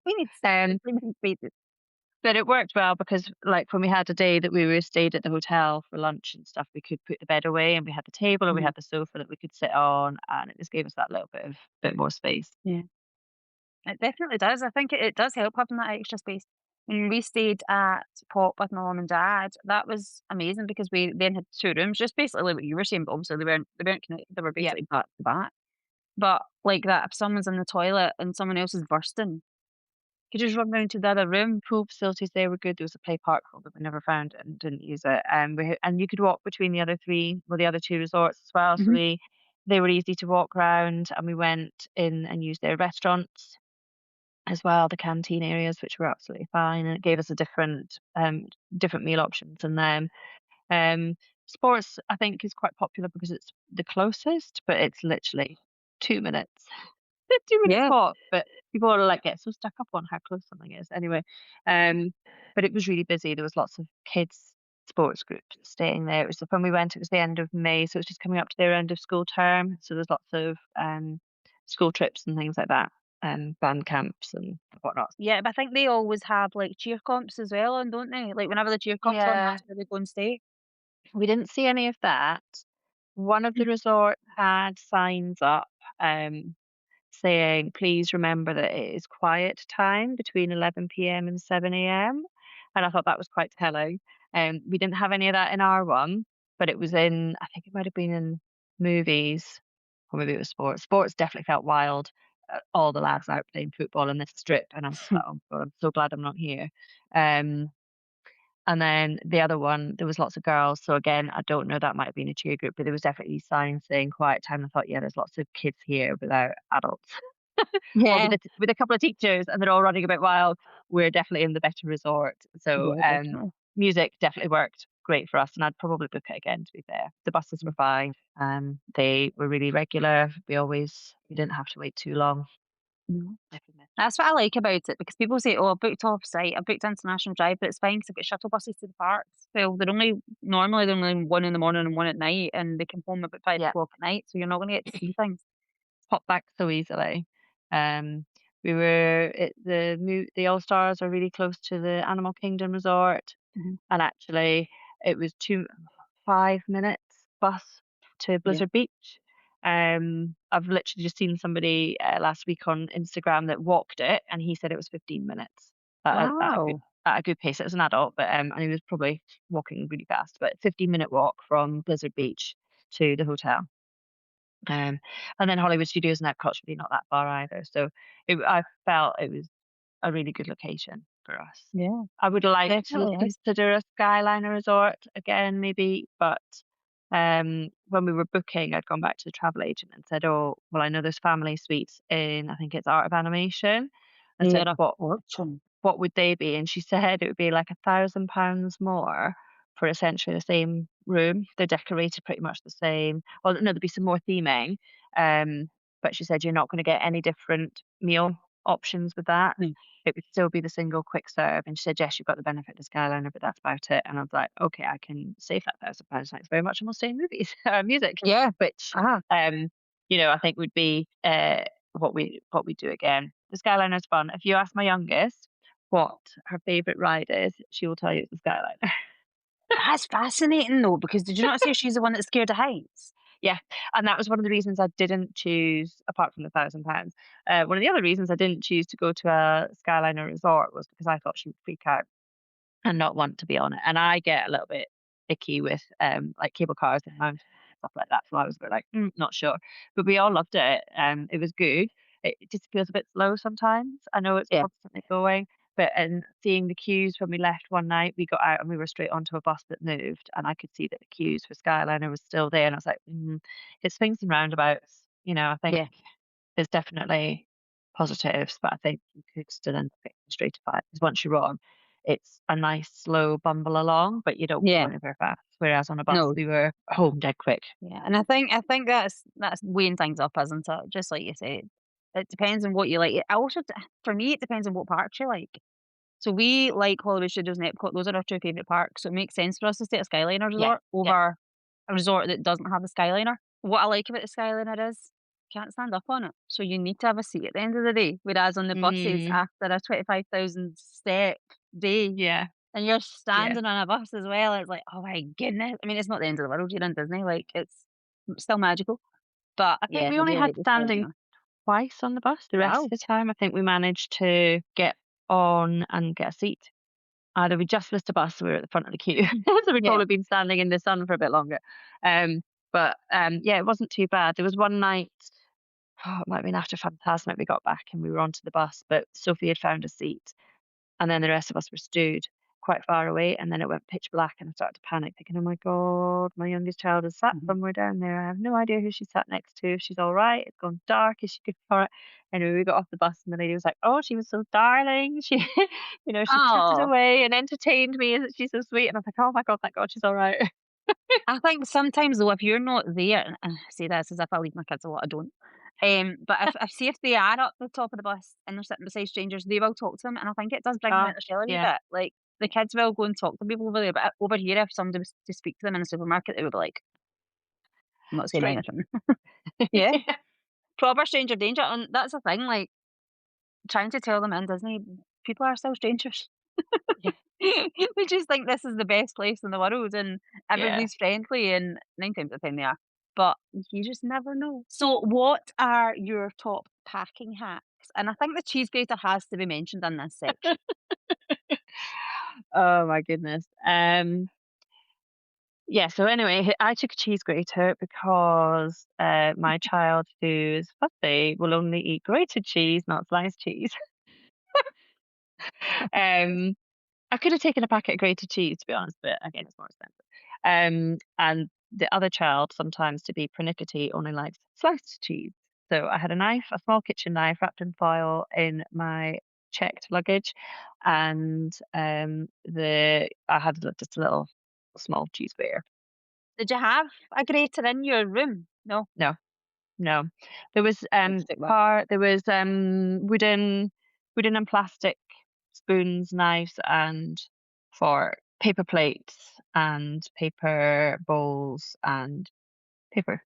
[SPEAKER 1] We need
[SPEAKER 2] Um,
[SPEAKER 1] separate sleeping spaces.
[SPEAKER 2] but it worked well because, like, when we had a day that we were stayed at the hotel for lunch and stuff, we could put the bed away, and we had the table, and we
[SPEAKER 1] Mhm.
[SPEAKER 2] had the sofa that we could sit on, and it just gave us that little bit more space.
[SPEAKER 1] Yeah. It definitely does. I think it does help having that extra space. When we stayed at Pop with my mum and dad, that was amazing because we then had 2 rooms, just basically like what you were saying, but obviously they weren't connected, they were
[SPEAKER 2] Yep.
[SPEAKER 1] basically back to back. But like that, if someone's in the toilet and someone else is bursting, you just run round to the other room.
[SPEAKER 2] Pool facilities there were good. There was a play park hall that we never found and didn't use it. And you could walk between the other 2 resorts as well. So
[SPEAKER 1] Mhm.
[SPEAKER 2] they were easy to walk round, and we went in and used their restaurants as well, the canteen areas, which were absolutely fine, and it gave us a different meal options in them. Um, Sports, I think, is quite popular because it's the closest, but it's literally 2 minutes. 2 minutes
[SPEAKER 1] Yeah.
[SPEAKER 2] walk, but people are like get so stuck up on how close something is. Anyway, um, but it was really busy. There was lots of kids sports groups staying there. It was when we went. It was the end of May, so it was just coming up to their end of school term. So there's lots of school trips and things like that, and band camps and whatnot.
[SPEAKER 1] Yeah, but I think they always have like cheer comps as well on, don't they? Like whenever the cheer comp's on,
[SPEAKER 2] Yeah,
[SPEAKER 1] that's where they go and stay.
[SPEAKER 2] we didn't see any of that. One of the resorts had signs up. Um, saying, "Please remember that it is quiet time between 11 p.m. and 7 a.m." And I thought that was quite telling. We didn't have any of that in our one, but it was in, I think it might have been in movies, or maybe it was sports. Sports definitely felt wild. All the lads out playing football in this strip, and I was just like, "Oh God, I'm so glad I'm not here." Um, and then the other one, there was lots of girls. So again, I don't know, that might have been a cheer group, but there was definitely signs saying quiet time. I thought, yeah, there's lots of kids here without adults, or
[SPEAKER 1] Yeah.
[SPEAKER 2] with a couple of teachers, and they're all running a bit wild. We're definitely in the better resort. So
[SPEAKER 1] Yeah, definitely.
[SPEAKER 2] music definitely worked great for us, and I'd probably book it again. To be fair, the buses were fine. They were really regular. We didn't have to wait too long.
[SPEAKER 1] No.
[SPEAKER 2] If we missed.
[SPEAKER 1] That's what I like about it because people say, "Oh, I booked off-site, I booked international drive," but it's fine because 'cause I've got shuttle buses to the parks. Well, they're only 1 in the morning and 1 at night, and they come home about five
[SPEAKER 2] Yeah,
[SPEAKER 1] o'clock at night, so you're not gonna get to see things.
[SPEAKER 2] pop back so easily. Um, we were at the All Stars are really close to the Animal Kingdom resort.
[SPEAKER 1] Mhm.
[SPEAKER 2] And actually, it was 5 minutes bus to
[SPEAKER 1] Yeah.
[SPEAKER 2] Blizzard Beach. I've literally just seen somebody last week on Instagram that walked it, and he said it was 15 minutes
[SPEAKER 1] Wow.
[SPEAKER 2] at a good pace. It was an adult, but and he was probably walking really fast. But 15-minute walk from Blizzard Beach to the hotel. Um, and then Hollywood Studios and Epcot's really not that far either. So I felt it was a really good location for us.
[SPEAKER 1] Yeah,
[SPEAKER 2] I would like to
[SPEAKER 1] definitely is.
[SPEAKER 2] consider a Skyliner resort again, maybe, but when we were booking, I'd gone back to the travel agent and said, "Oh, well, I know there's family suites in, I think it's Art of Animation," and said,
[SPEAKER 1] They're a fortune.
[SPEAKER 2] what would they be?" And she said it would be like £1,000 more for essentially the same room. They're decorated pretty much the same. Well, no, there'd be some more theming, but she said you're not going to get any different meal options with that.
[SPEAKER 1] Mm.
[SPEAKER 2] It would still be the single quick serve. And she said, yes, you've got the benefit of Skyliner, but that's about it. And I was like, okay, I can save that £1,000. Thanks very much. And we'll stay in movies, music,
[SPEAKER 1] Yeah.
[SPEAKER 2] which,
[SPEAKER 1] Ah,
[SPEAKER 2] um, I think would be what we do again. The Skyliner's fun. If you ask my youngest what her favorite ride is, she will tell you it's the Skyliner.
[SPEAKER 1] that's fascinating though, because did you not say she's the one that's scared of heights?
[SPEAKER 2] Yeah, and that was one of the reasons I didn't choose, apart from the £1,000. One of the other reasons I didn't choose to go to a Skyliner resort was because I thought she would freak out and not want to be on it. And I get a little bit icky with like cable cars and mountains and stuff like that. So I was a bit like, not sure. But we all loved it. It was good. It just feels a bit slow sometimes. I know it's
[SPEAKER 1] Yeah.
[SPEAKER 2] constantly going, but and seeing the queues when we left one night, we got out and we were straight onto a bus that moved, and I could see that the queues for Skyliner was still there, and I was like, it's swings and roundabouts. I think
[SPEAKER 1] Yeah.
[SPEAKER 2] there's definitely positives, but I think you could still end up getting frustrated by it because once you're on, it's a nice slow bumble along, but you don't go
[SPEAKER 1] Yeah.
[SPEAKER 2] anywhere fast. Whereas on a bus,
[SPEAKER 1] No.
[SPEAKER 2] we were home dead quick.
[SPEAKER 1] Yeah, and I think that's weighing things up, isn't it? Just like you said. It depends on what you like. It also for me, it depends on what parks you like. So we like Hollywood Studios and Epcot, those are our 2 favourite parks, so it makes sense for us to stay at a Skyliner
[SPEAKER 2] Yeah,
[SPEAKER 1] resort
[SPEAKER 2] yeah.
[SPEAKER 1] over a resort that doesn't have a Skyliner. What I like about the Skyliner is you can't stand up on it, so you need to have a seat at the end of the day, whereas on the buses,
[SPEAKER 2] Mm,
[SPEAKER 1] after a 25,000 step day,
[SPEAKER 2] yeah,
[SPEAKER 1] and you're
[SPEAKER 2] yeah,
[SPEAKER 1] standing on a bus as well, it's like, "Oh my goodness." I mean, it's not the end of the world, you're in Disney, like, it's still magical, but
[SPEAKER 2] I think
[SPEAKER 1] yeah,
[SPEAKER 2] we
[SPEAKER 1] I
[SPEAKER 2] only
[SPEAKER 1] do
[SPEAKER 2] had
[SPEAKER 1] like the
[SPEAKER 2] standing
[SPEAKER 1] Skyliner.
[SPEAKER 2] twice on the bus. The rest
[SPEAKER 1] Wow.
[SPEAKER 2] of the time, I think we managed to get on and get a seat. Either we just missed a bus, so we were at the front of the queue, so we'd
[SPEAKER 1] Yeah.
[SPEAKER 2] probably been standing in the sun for a bit longer. But yeah, it wasn't too bad. There was one night, oh, it might have been after Fantasmic, we got back and we were onto the bus, but Sophie had found a seat, and then the rest of us were stewed quite far away, and then it went pitch black, and I started to panic, thinking, "Oh my god, my youngest child is sat
[SPEAKER 1] Mhm.
[SPEAKER 2] somewhere down there. I have no idea who she's sat next to. If she's all right, it's gone dark. Is she good for it?" Anyway, we got off the bus, and the lady was like, "Oh, she was so darling. She, she chatted
[SPEAKER 1] Oh.
[SPEAKER 2] away and entertained me. Isn't she so sweet?" And I was like, "Oh my god, thank God she's all right."
[SPEAKER 1] I think sometimes though, if you're not there, and I say this as if I leave my kids a lot, I don't. But if they are up the top of the bus and they're sitting beside strangers, they will talk to them, and I think it does bring them out
[SPEAKER 2] Ah,
[SPEAKER 1] their shell a wee
[SPEAKER 2] yeah,
[SPEAKER 1] bit. Like the kids will go and talk to people over there, but over here, if somebody was to speak to them in a supermarket, they would be like, "I'm not saying
[SPEAKER 2] strange.
[SPEAKER 1] anything." Yeah,
[SPEAKER 2] Yeah,
[SPEAKER 1] proper stranger danger, and that's the thing. Like trying to tell them in Disney, people are still strangers.
[SPEAKER 2] yeah,
[SPEAKER 1] We just think this is the best place in the world and
[SPEAKER 2] yeah.
[SPEAKER 1] everybody's friendly and 9 times out of 10 they are. But you just never know. So what are your top packing hacks, and I think the cheese grater has to be mentioned in this section.
[SPEAKER 2] Oh my goodness. Yeah, so anyway, I took a cheese grater because my child who's fussy will only eat grated cheese, not sliced cheese. um, I could have taken a packet of grated cheese to be honest, but again, it's more expensive. And the other child, sometimes to be pernickety, only likes sliced cheese. So I had a knife, a small kitchen knife wrapped in foil in my checked luggage, and the I had just a little small cheese grater.
[SPEAKER 1] Did you have a grater in your room? No,
[SPEAKER 2] No, no. There was,
[SPEAKER 1] plastic one.
[SPEAKER 2] wooden and plastic spoons, knives, and for paper plates and paper bowls and paper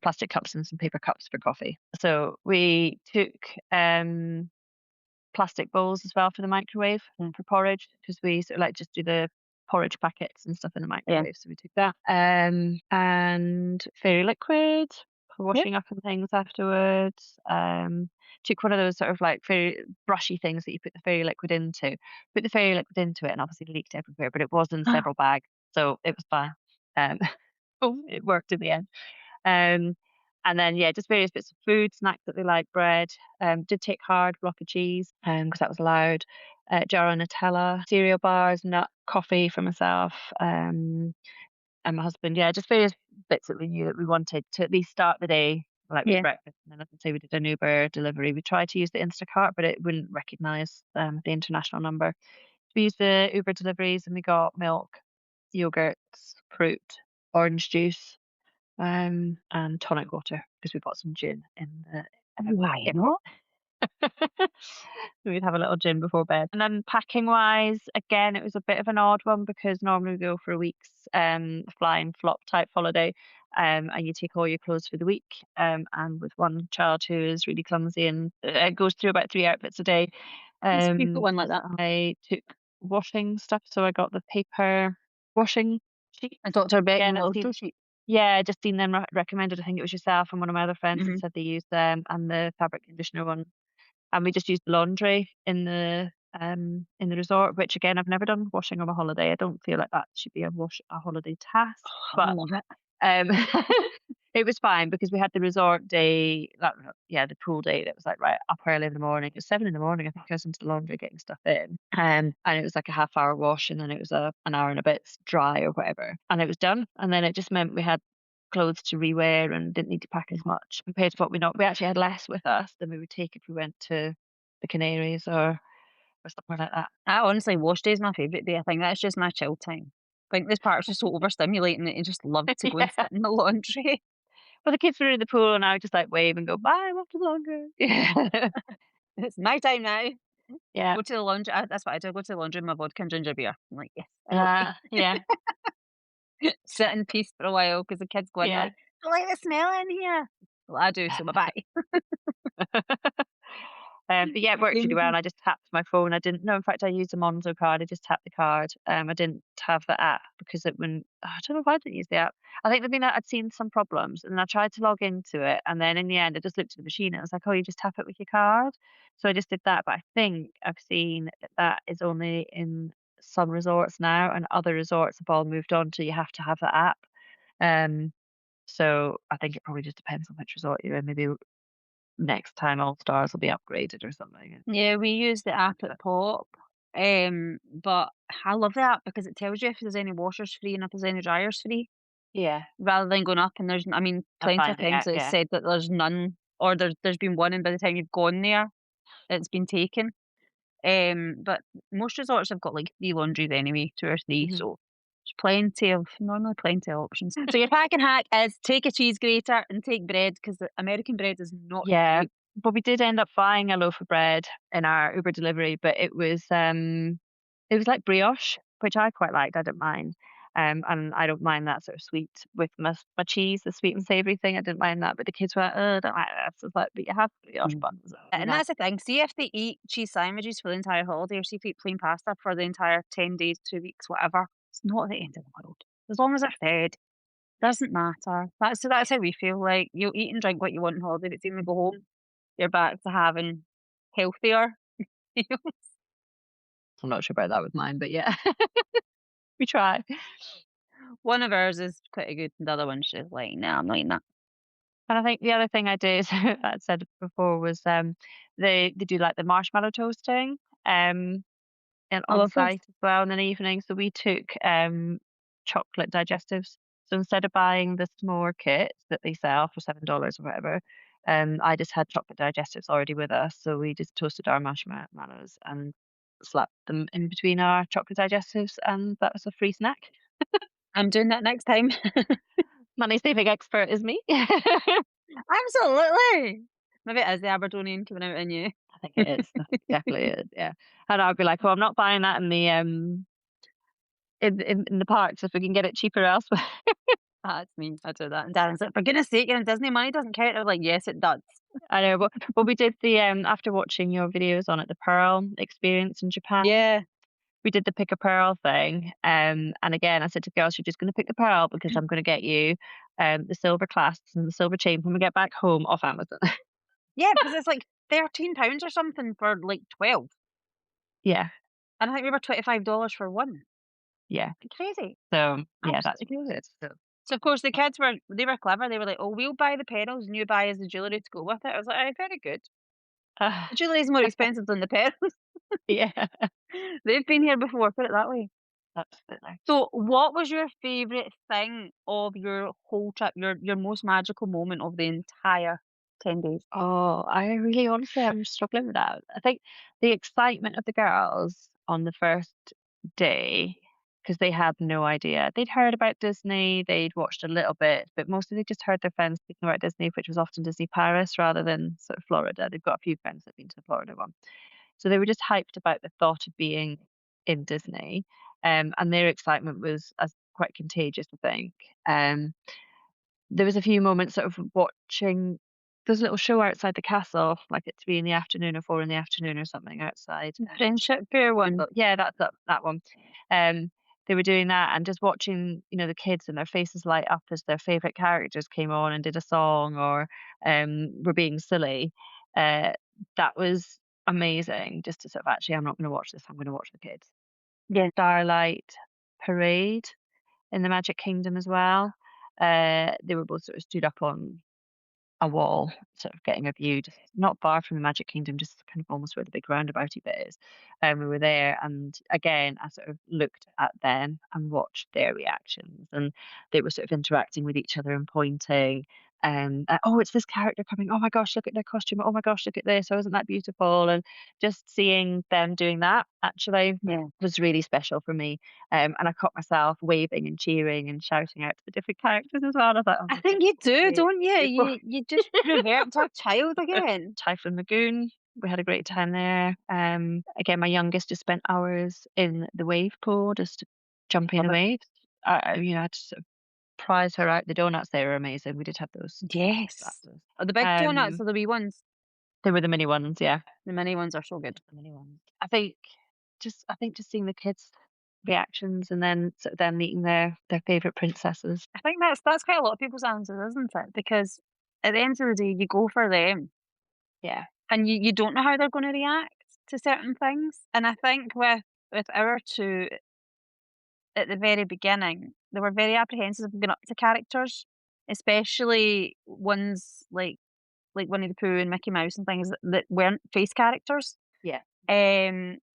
[SPEAKER 2] plastic cups and some paper cups for coffee. So we took, plastic bowls as well for the microwave
[SPEAKER 1] Mm,
[SPEAKER 2] for porridge because we sort of like just do the porridge packets and stuff in the
[SPEAKER 1] yeah.
[SPEAKER 2] microwave. So we took that. And fairy liquid for
[SPEAKER 1] Yep.
[SPEAKER 2] washing up and things afterwards. Took one of those sort of like fairy brushy things that you put the fairy liquid into. Put the fairy liquid into it and obviously leaked everywhere, but it was in several bags, so it was fine. Um, it worked in the end. Um, and then yeah, just various bits of food, snacks that they like, bread. Did take hard block of cheese, because that was allowed. Jar of Nutella, cereal bars, nut, coffee for myself, and my husband. Yeah, just various bits that we knew that we wanted to at least start the day. Like we had
[SPEAKER 1] Yeah.
[SPEAKER 2] breakfast, and then as I say, we did an Uber delivery. We tried to use the Instacart, but it wouldn't recognise the international number. We used the Uber deliveries, and we got milk, yogurts, fruit, orange juice, and tonic water because we bought some gin in the
[SPEAKER 1] Why
[SPEAKER 2] airport.
[SPEAKER 1] not?
[SPEAKER 2] We'd have a little gin before bed. And then packing wise, again, it was a bit of an odd one because normally we go for a week's flying flop type holiday. And you take all your clothes for the week. And with one child who is really clumsy and goes through about 3 outfits a day,
[SPEAKER 1] We've got one like that.
[SPEAKER 2] I took washing stuff. So I got the paper washing sheet.
[SPEAKER 1] And Dr.
[SPEAKER 2] Again,
[SPEAKER 1] Beckham
[SPEAKER 2] I've
[SPEAKER 1] loves
[SPEAKER 2] seen,
[SPEAKER 1] those sheets.
[SPEAKER 2] yeah, just seen them recommended. I think it was yourself and one of my other friends that
[SPEAKER 1] Mhm.
[SPEAKER 2] said they used them, and the fabric conditioner one. And we just used laundry in the resort, which again I've never done washing on a holiday. I don't feel like that should be a holiday task,
[SPEAKER 1] Oh, I
[SPEAKER 2] but
[SPEAKER 1] love it.
[SPEAKER 2] um, it was fine because we had the resort day, yeah, the pool day that was like right up early in the morning. It was 7 in the morning. I think I was into the laundry getting stuff in, and it was like a half-hour wash, and then it was an hour and a bit dry or whatever, and it was done. And then it just meant we had clothes to rewear and didn't need to pack as much compared to what we not. We actually had less with us than we would take if we went to the Canaries or somewhere like that.
[SPEAKER 1] I honestly, wash day is my favourite day. I think that's just my chill time. I think this part's just so overstimulating that you just love to go and
[SPEAKER 2] Yeah.
[SPEAKER 1] sit in the laundry.
[SPEAKER 2] Well, the kids were in the pool and I would just like wave and go, bye, I'm off to the longer. Yeah.
[SPEAKER 1] It's my time now.
[SPEAKER 2] Yeah.
[SPEAKER 1] Go to the laundry. That's what I do. I go to the laundry with my vodka and ginger beer. I'm like, yes, I got
[SPEAKER 2] Yeah.
[SPEAKER 1] sit in peace for a while because the kids go in
[SPEAKER 2] Yeah.
[SPEAKER 1] like, I like the smell in here. Well, I do, so bye bye.
[SPEAKER 2] But yeah, it worked really well. And I just tapped my phone. I didn't know. In fact, I used a Monzo card. I just tapped the card. I didn't have the app because it wouldn't. I don't know why I didn't use the app. I think I'd seen some problems, and I tried to log into it, and then in the end, I just looked at the machine and it was like, "Oh, you just tap it with your card." So I just did that. But I think I've seen that that is only in some resorts now, and other resorts have all moved on to you have to have the app. Um, so I think it probably just depends on which resort you're in. Maybe next time All Stars will be upgraded or something.
[SPEAKER 1] Yeah, we use the app at
[SPEAKER 2] But
[SPEAKER 1] Pop. But I love the app because it tells you if there's any washers free and if there's any dryers free,
[SPEAKER 2] yeah,
[SPEAKER 1] rather than going up and there's, I mean,
[SPEAKER 2] I'm
[SPEAKER 1] plenty of
[SPEAKER 2] finding
[SPEAKER 1] times
[SPEAKER 2] out,
[SPEAKER 1] it's
[SPEAKER 2] yeah.
[SPEAKER 1] said that there's none or there's been one and by the time you've gone there, it's been taken. But most resorts have got like 3 laundries anyway, 2 or 3,
[SPEAKER 2] Mhm.
[SPEAKER 1] so there's normally plenty of options. So your packing hack is take a cheese grater and take bread because the American bread is not
[SPEAKER 2] Yeah,
[SPEAKER 1] great.
[SPEAKER 2] but we did end up buying a loaf of bread in our Uber delivery, but it was like brioche, which I quite liked, I don't mind. And I don't mind that sort of sweet with my cheese, the sweet and savoury thing, I didn't mind that, but the kids were like, "Oh, I don't like that." So it's like, "But you have brioche
[SPEAKER 1] Mm.
[SPEAKER 2] buns." That would be
[SPEAKER 1] And
[SPEAKER 2] nice.
[SPEAKER 1] that's the thing, see if they eat cheese sandwiches for the entire holiday or see if they eat plain pasta for the entire 10 days, 2 weeks, whatever, it's not the end of the world. As long as they're fed, doesn't matter. That's how we feel, like, you'll eat and drink what you want on holiday, but it's when we go home, you're back to having healthier meals.
[SPEAKER 2] I'm not sure about that with mine, but yeah, we try.
[SPEAKER 1] One of ours is pretty good, and the other one's just like, "No, I'm not eating that."
[SPEAKER 2] And I think the other thing I did, I said before, was they do like the marshmallow toasting. And
[SPEAKER 1] I
[SPEAKER 2] on
[SPEAKER 1] love those.
[SPEAKER 2] site as well in the evening. So we took chocolate digestives. So instead of buying the small kits that they sell for $7 or whatever, I just had chocolate digestives already with us. So we just toasted our marshmallows and slapped them in between our chocolate digestives, and that was a free snack.
[SPEAKER 1] I'm doing that next time.
[SPEAKER 2] Money saving expert is me.
[SPEAKER 1] Absolutely. Maybe it is the Aberdonian coming out in you.
[SPEAKER 2] I think it is. I think it definitely is. Yeah, and I'd be like, "Well, I'm not buying that in the in the parks if we can get it cheaper elsewhere."
[SPEAKER 1] That's me. I do that. And Darren's like, "For goodness sake, you're in Disney, money doesn't count." I was like, "Yes, it does."
[SPEAKER 2] I know, but we did the, after watching your videos on it, the Pearl experience in Japan,
[SPEAKER 1] Yeah.
[SPEAKER 2] we did the pick a pearl thing, and again, I said to the girls, "You're just gonna pick the pearl because I'm gonna get you, the silver clasps and the silver chain when we get back home off Amazon."
[SPEAKER 1] Yeah, because it's like £13 or something for like 12.
[SPEAKER 2] Yeah,
[SPEAKER 1] And I think we were $25 for one.
[SPEAKER 2] yeah.
[SPEAKER 1] Crazy.
[SPEAKER 2] So, yeah, that's
[SPEAKER 1] Absolutely
[SPEAKER 2] really
[SPEAKER 1] crazy.
[SPEAKER 2] good. So
[SPEAKER 1] So of course the kids were clever. They were like, "Oh, we'll buy the pedals and you buy us the jewellery to go with it." I was like, "Aye, very good."
[SPEAKER 2] uh,
[SPEAKER 1] The jewellery is more expensive than the pedals.
[SPEAKER 2] yeah,
[SPEAKER 1] They've been here before, put it that way.
[SPEAKER 2] absolutely.
[SPEAKER 1] So what was your favourite thing of your whole trip, your most magical moment of the entire 10 days?
[SPEAKER 2] Oh, I really honestly, I'm struggling with that. I think the excitement of the girls on the first day, because they had no idea. They'd heard about Disney, they'd watched a little bit, but mostly they just heard their friends speaking about Disney, which was often Disney Paris rather than sort of Florida. They've got a few friends that've been to the Florida one. So they were just hyped about the thought of being in Disney. And their excitement was as quite contagious, I think. Um, there was a few moments sort of watching there's a little show outside the castle, like at 3 in the afternoon or 4 in the afternoon or something outside.
[SPEAKER 1] The friendship fair one.
[SPEAKER 2] But yeah, that's that one. Um, they were doing that and just watching, the kids and their faces light up as their favourite characters came on and did a song or, were being silly. Uh, that was amazing just to sort of, "Actually, I'm not gonna watch this, I'm gonna watch the kids."
[SPEAKER 1] Yeah.
[SPEAKER 2] Starlight Parade in the Magic Kingdom as well. They were both sort of stood up on a wall, sort of getting a view, just not far from the Magic Kingdom, just kind of almost where the big roundabouty bit is. We were there, and again, I sort of looked at them and watched their reactions, and they were sort of interacting with each other and pointing. Oh, it's this character coming. Oh my gosh, look at their costume. Oh my gosh, look at this. Oh, isn't that beautiful? And just seeing them doing that actually
[SPEAKER 1] Yeah.
[SPEAKER 2] was really special for me. And I caught myself waving and cheering and shouting out to the different characters as well. And I was like, "Oh
[SPEAKER 1] I
[SPEAKER 2] my God,
[SPEAKER 1] think you do,
[SPEAKER 2] great."
[SPEAKER 1] don't you?
[SPEAKER 2] Beautiful.
[SPEAKER 1] You just revert to a child again.
[SPEAKER 2] Typhoon Lagoon, we had a great time there. Again, my youngest just spent hours in the wave pool, just jumping in
[SPEAKER 1] Love
[SPEAKER 2] the
[SPEAKER 1] it.
[SPEAKER 2] waves. I had to sort of prize her out. The donuts, they were amazing. We did have those.
[SPEAKER 1] Yes.
[SPEAKER 2] Fabulous.
[SPEAKER 1] Are the big donuts
[SPEAKER 2] Um,
[SPEAKER 1] or the wee ones?
[SPEAKER 2] they were the mini ones, yeah.
[SPEAKER 1] The mini ones are so good.
[SPEAKER 2] The mini ones. I think just seeing the kids' reactions and then sort of them meeting their favourite princesses.
[SPEAKER 1] I think that's quite a lot of people's answers, isn't it? Because at the end of the day, you go for them
[SPEAKER 2] Yeah,
[SPEAKER 1] and you don't know how they're going to react to certain things. And I think with our two at the very beginning, they were very apprehensive of going up to characters, especially ones like Winnie the Pooh and Mickey Mouse and things that weren't face characters.
[SPEAKER 2] yeah,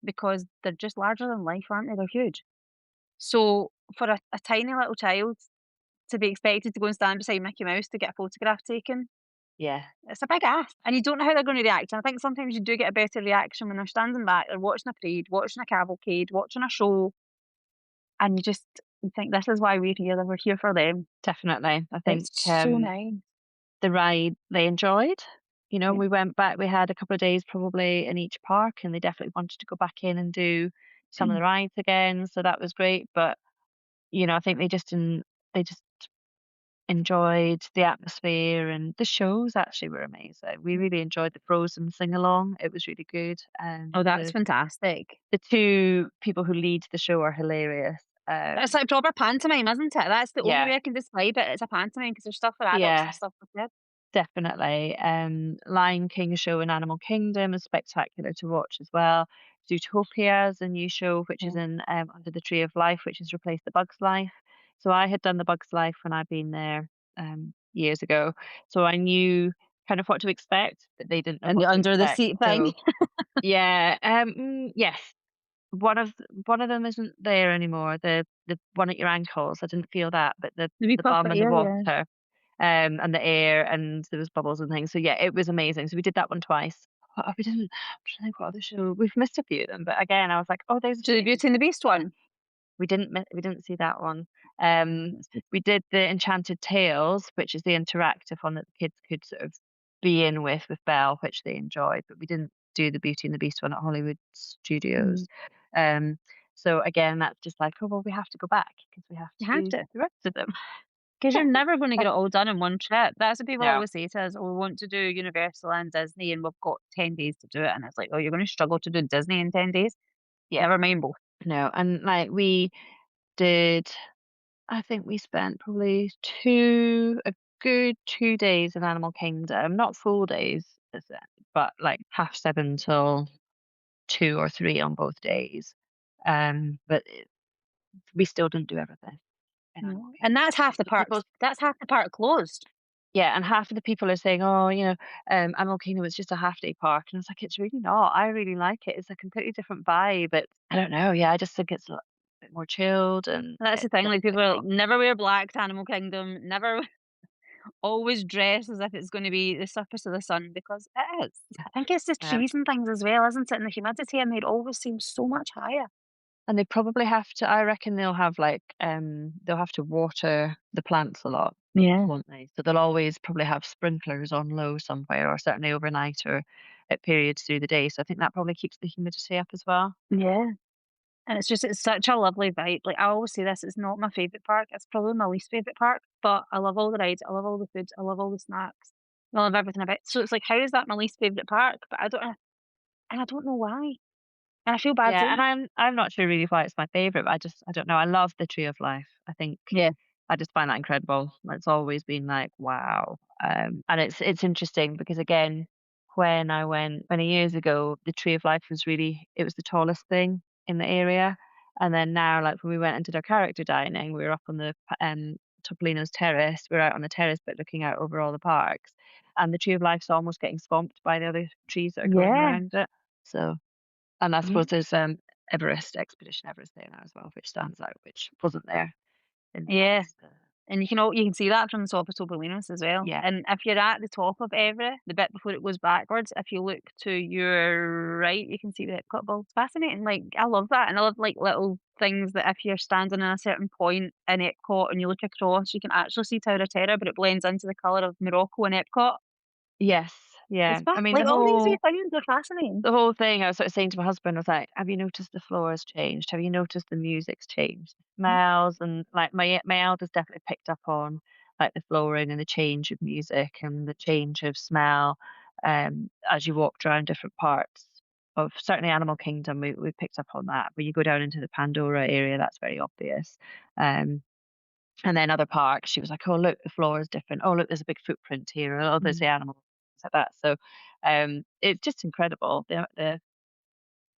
[SPEAKER 1] Because they're just larger than life, aren't they? They're huge. So for a tiny little child to be expected to go and stand beside Mickey Mouse to get a photograph taken,
[SPEAKER 2] yeah.
[SPEAKER 1] it's a big ask. And you don't know how they're going to react. And I think sometimes you do get a better reaction when they're standing back, they're watching a parade, watching a cavalcade, watching a show, and you think this is why we're here. We're here for them.
[SPEAKER 2] Definitely. I think
[SPEAKER 1] It's so nice.
[SPEAKER 2] the ride they enjoyed.
[SPEAKER 1] Yeah.
[SPEAKER 2] We went back, we had a couple of days probably in each park, and they definitely wanted to go back in and do some of the rides again, so that was great. But, I think they just enjoyed the atmosphere, and the shows actually were amazing. We really enjoyed the Frozen sing along. It was really good. And
[SPEAKER 1] Oh, that's
[SPEAKER 2] the
[SPEAKER 1] fantastic.
[SPEAKER 2] the two people who lead the show are hilarious.
[SPEAKER 1] It's like proper pantomime, isn't it? That's the only
[SPEAKER 2] Yeah,
[SPEAKER 1] way I can describe it. It's a pantomime because there's stuff for adults and
[SPEAKER 2] yeah.
[SPEAKER 1] stuff for kids.
[SPEAKER 2] definitely. Lion King show in Animal Kingdom is spectacular to watch as well. Zootopia is a new show which is
[SPEAKER 1] Yeah.
[SPEAKER 2] in Under the Tree of Life, which has replaced the Bug's Life. So I had done the Bug's Life when I'd been there years ago, so I knew kind of what to expect, but they didn't know
[SPEAKER 1] And the
[SPEAKER 2] what to
[SPEAKER 1] under the
[SPEAKER 2] expect.
[SPEAKER 1] seat thing,
[SPEAKER 2] So yeah, yes, one of them isn't there anymore. The one at your ankles, I didn't feel that, but the
[SPEAKER 1] the wee
[SPEAKER 2] the
[SPEAKER 1] puff
[SPEAKER 2] bum
[SPEAKER 1] of
[SPEAKER 2] and the
[SPEAKER 1] air, yeah.
[SPEAKER 2] water, and the air, and there was bubbles and things. So yeah, it was amazing. So we did that one twice. We didn't. I'm trying to think what other show we've missed a few of them, but again, I was like, oh, there's a
[SPEAKER 1] To the
[SPEAKER 2] shame we
[SPEAKER 1] Beauty and the
[SPEAKER 2] didn't
[SPEAKER 1] Beast
[SPEAKER 2] do that.
[SPEAKER 1] one.
[SPEAKER 2] We didn't see that one. Um,
[SPEAKER 1] That's just
[SPEAKER 2] we did the Enchanted Tales, which is the interactive one that the kids could sort of be in with Belle, which they enjoyed, but we didn't do the Beauty and the Beast one at Hollywood
[SPEAKER 1] mm,
[SPEAKER 2] Studios. Um, so again, that's just like, oh well, we have to go back because we have
[SPEAKER 1] you
[SPEAKER 2] to
[SPEAKER 1] have
[SPEAKER 2] do
[SPEAKER 1] to,
[SPEAKER 2] the rest of them.
[SPEAKER 1] 'cause you're never gonna get it all done in one trip. That's what people
[SPEAKER 2] No,
[SPEAKER 1] always say to us, "Oh, we want to do Universal and Disney, and we've got 10 days to do it," and it's like, "Oh, you're gonna struggle to do Disney in 10 days?
[SPEAKER 2] yeah,
[SPEAKER 1] Never mind both."
[SPEAKER 2] no, and like we did, I think we spent probably a good 2 days in Animal Kingdom, not full days, is it? But like 7:30 till 2 or 3 on both days. But we still didn't do everything in Animal
[SPEAKER 1] No, and
[SPEAKER 2] Kingdom.
[SPEAKER 1] that's half the park closed.
[SPEAKER 2] Yeah, and half of the people are saying, "Oh, Animal Kingdom is just a half day park," and it's like it's really not. I really like it. It's a completely different vibe. But I don't know. Yeah, I just think it's a bit more chilled and
[SPEAKER 1] And that's the
[SPEAKER 2] it's
[SPEAKER 1] thing, like,
[SPEAKER 2] different.
[SPEAKER 1] people are like, "Never wear black to Animal Kingdom, never always dress as if it's gonna be the surface of the sun," because it is. I think it's the
[SPEAKER 2] Um,
[SPEAKER 1] trees and things as well, isn't it, and the humidity, and it always seems so much higher.
[SPEAKER 2] and they probably have to. I reckon they'll have like they'll have to water the plants a lot,
[SPEAKER 1] Yeah.
[SPEAKER 2] won't they? So they'll always probably have sprinklers on low somewhere, or certainly overnight or at periods through the day. So I think that probably keeps the humidity up as well.
[SPEAKER 1] Yeah. And it's such a lovely vibe. Like, I always say this, it's not my favourite park, it's probably my least favourite park, but I love all the rides, I love all the food, I love all the snacks, I love everything about it. So it's like, how is that my least favourite park? But I don't know why, and I feel bad
[SPEAKER 2] Yeah,
[SPEAKER 1] saying
[SPEAKER 2] and
[SPEAKER 1] it.
[SPEAKER 2] I'm not sure really why it's my favorite, but I don't know. I love the Tree of Life. I think
[SPEAKER 1] Yeah.
[SPEAKER 2] I just find that incredible. It's always been like, wow. And it's interesting because again, when I went many years ago, the Tree of Life was really it was the tallest thing in the area. And then now, like when we went and did our character dining, we were up on the Topolino's terrace. We are out on the terrace, but looking out over all the parks. And the Tree of Life's almost getting swamped by the other trees that are growing
[SPEAKER 1] Yeah.
[SPEAKER 2] around it. So and I
[SPEAKER 1] Yeah.
[SPEAKER 2] suppose there's Expedition Everest there now as well, which stands out, which wasn't there in the
[SPEAKER 1] Yeah.
[SPEAKER 2] last.
[SPEAKER 1] And you can see that from the top of Topolino's as well.
[SPEAKER 2] Yeah.
[SPEAKER 1] And if you're at the top of Everest, the bit before it goes backwards, if you look to your right, you can see the Epcot ball. It's fascinating. Like, I love that. And I love like little things that if you're standing in a certain point in Epcot and you look across, you can actually see Tower of Terror, but it blends into the colour of Morocco and Epcot.
[SPEAKER 2] Yes. Yeah. I mean,
[SPEAKER 1] Like, all these wee things are fascinating.
[SPEAKER 2] the whole thing. I was sort of saying to my husband, I was like, "Have you noticed the floor has changed? Have you noticed the music's changed? The smells and like my eldest definitely picked up on like the flooring and the change of music and the change of smell as you walked around different parts of certainly Animal Kingdom. We picked up on that. When you go down into the Pandora area, that's very obvious. Um, and then other parks, she was like, "Oh, look, the floor is different. Oh, look, there's a big footprint here. Oh, there's the
[SPEAKER 1] Mm.
[SPEAKER 2] animal," things like that. So, it's just incredible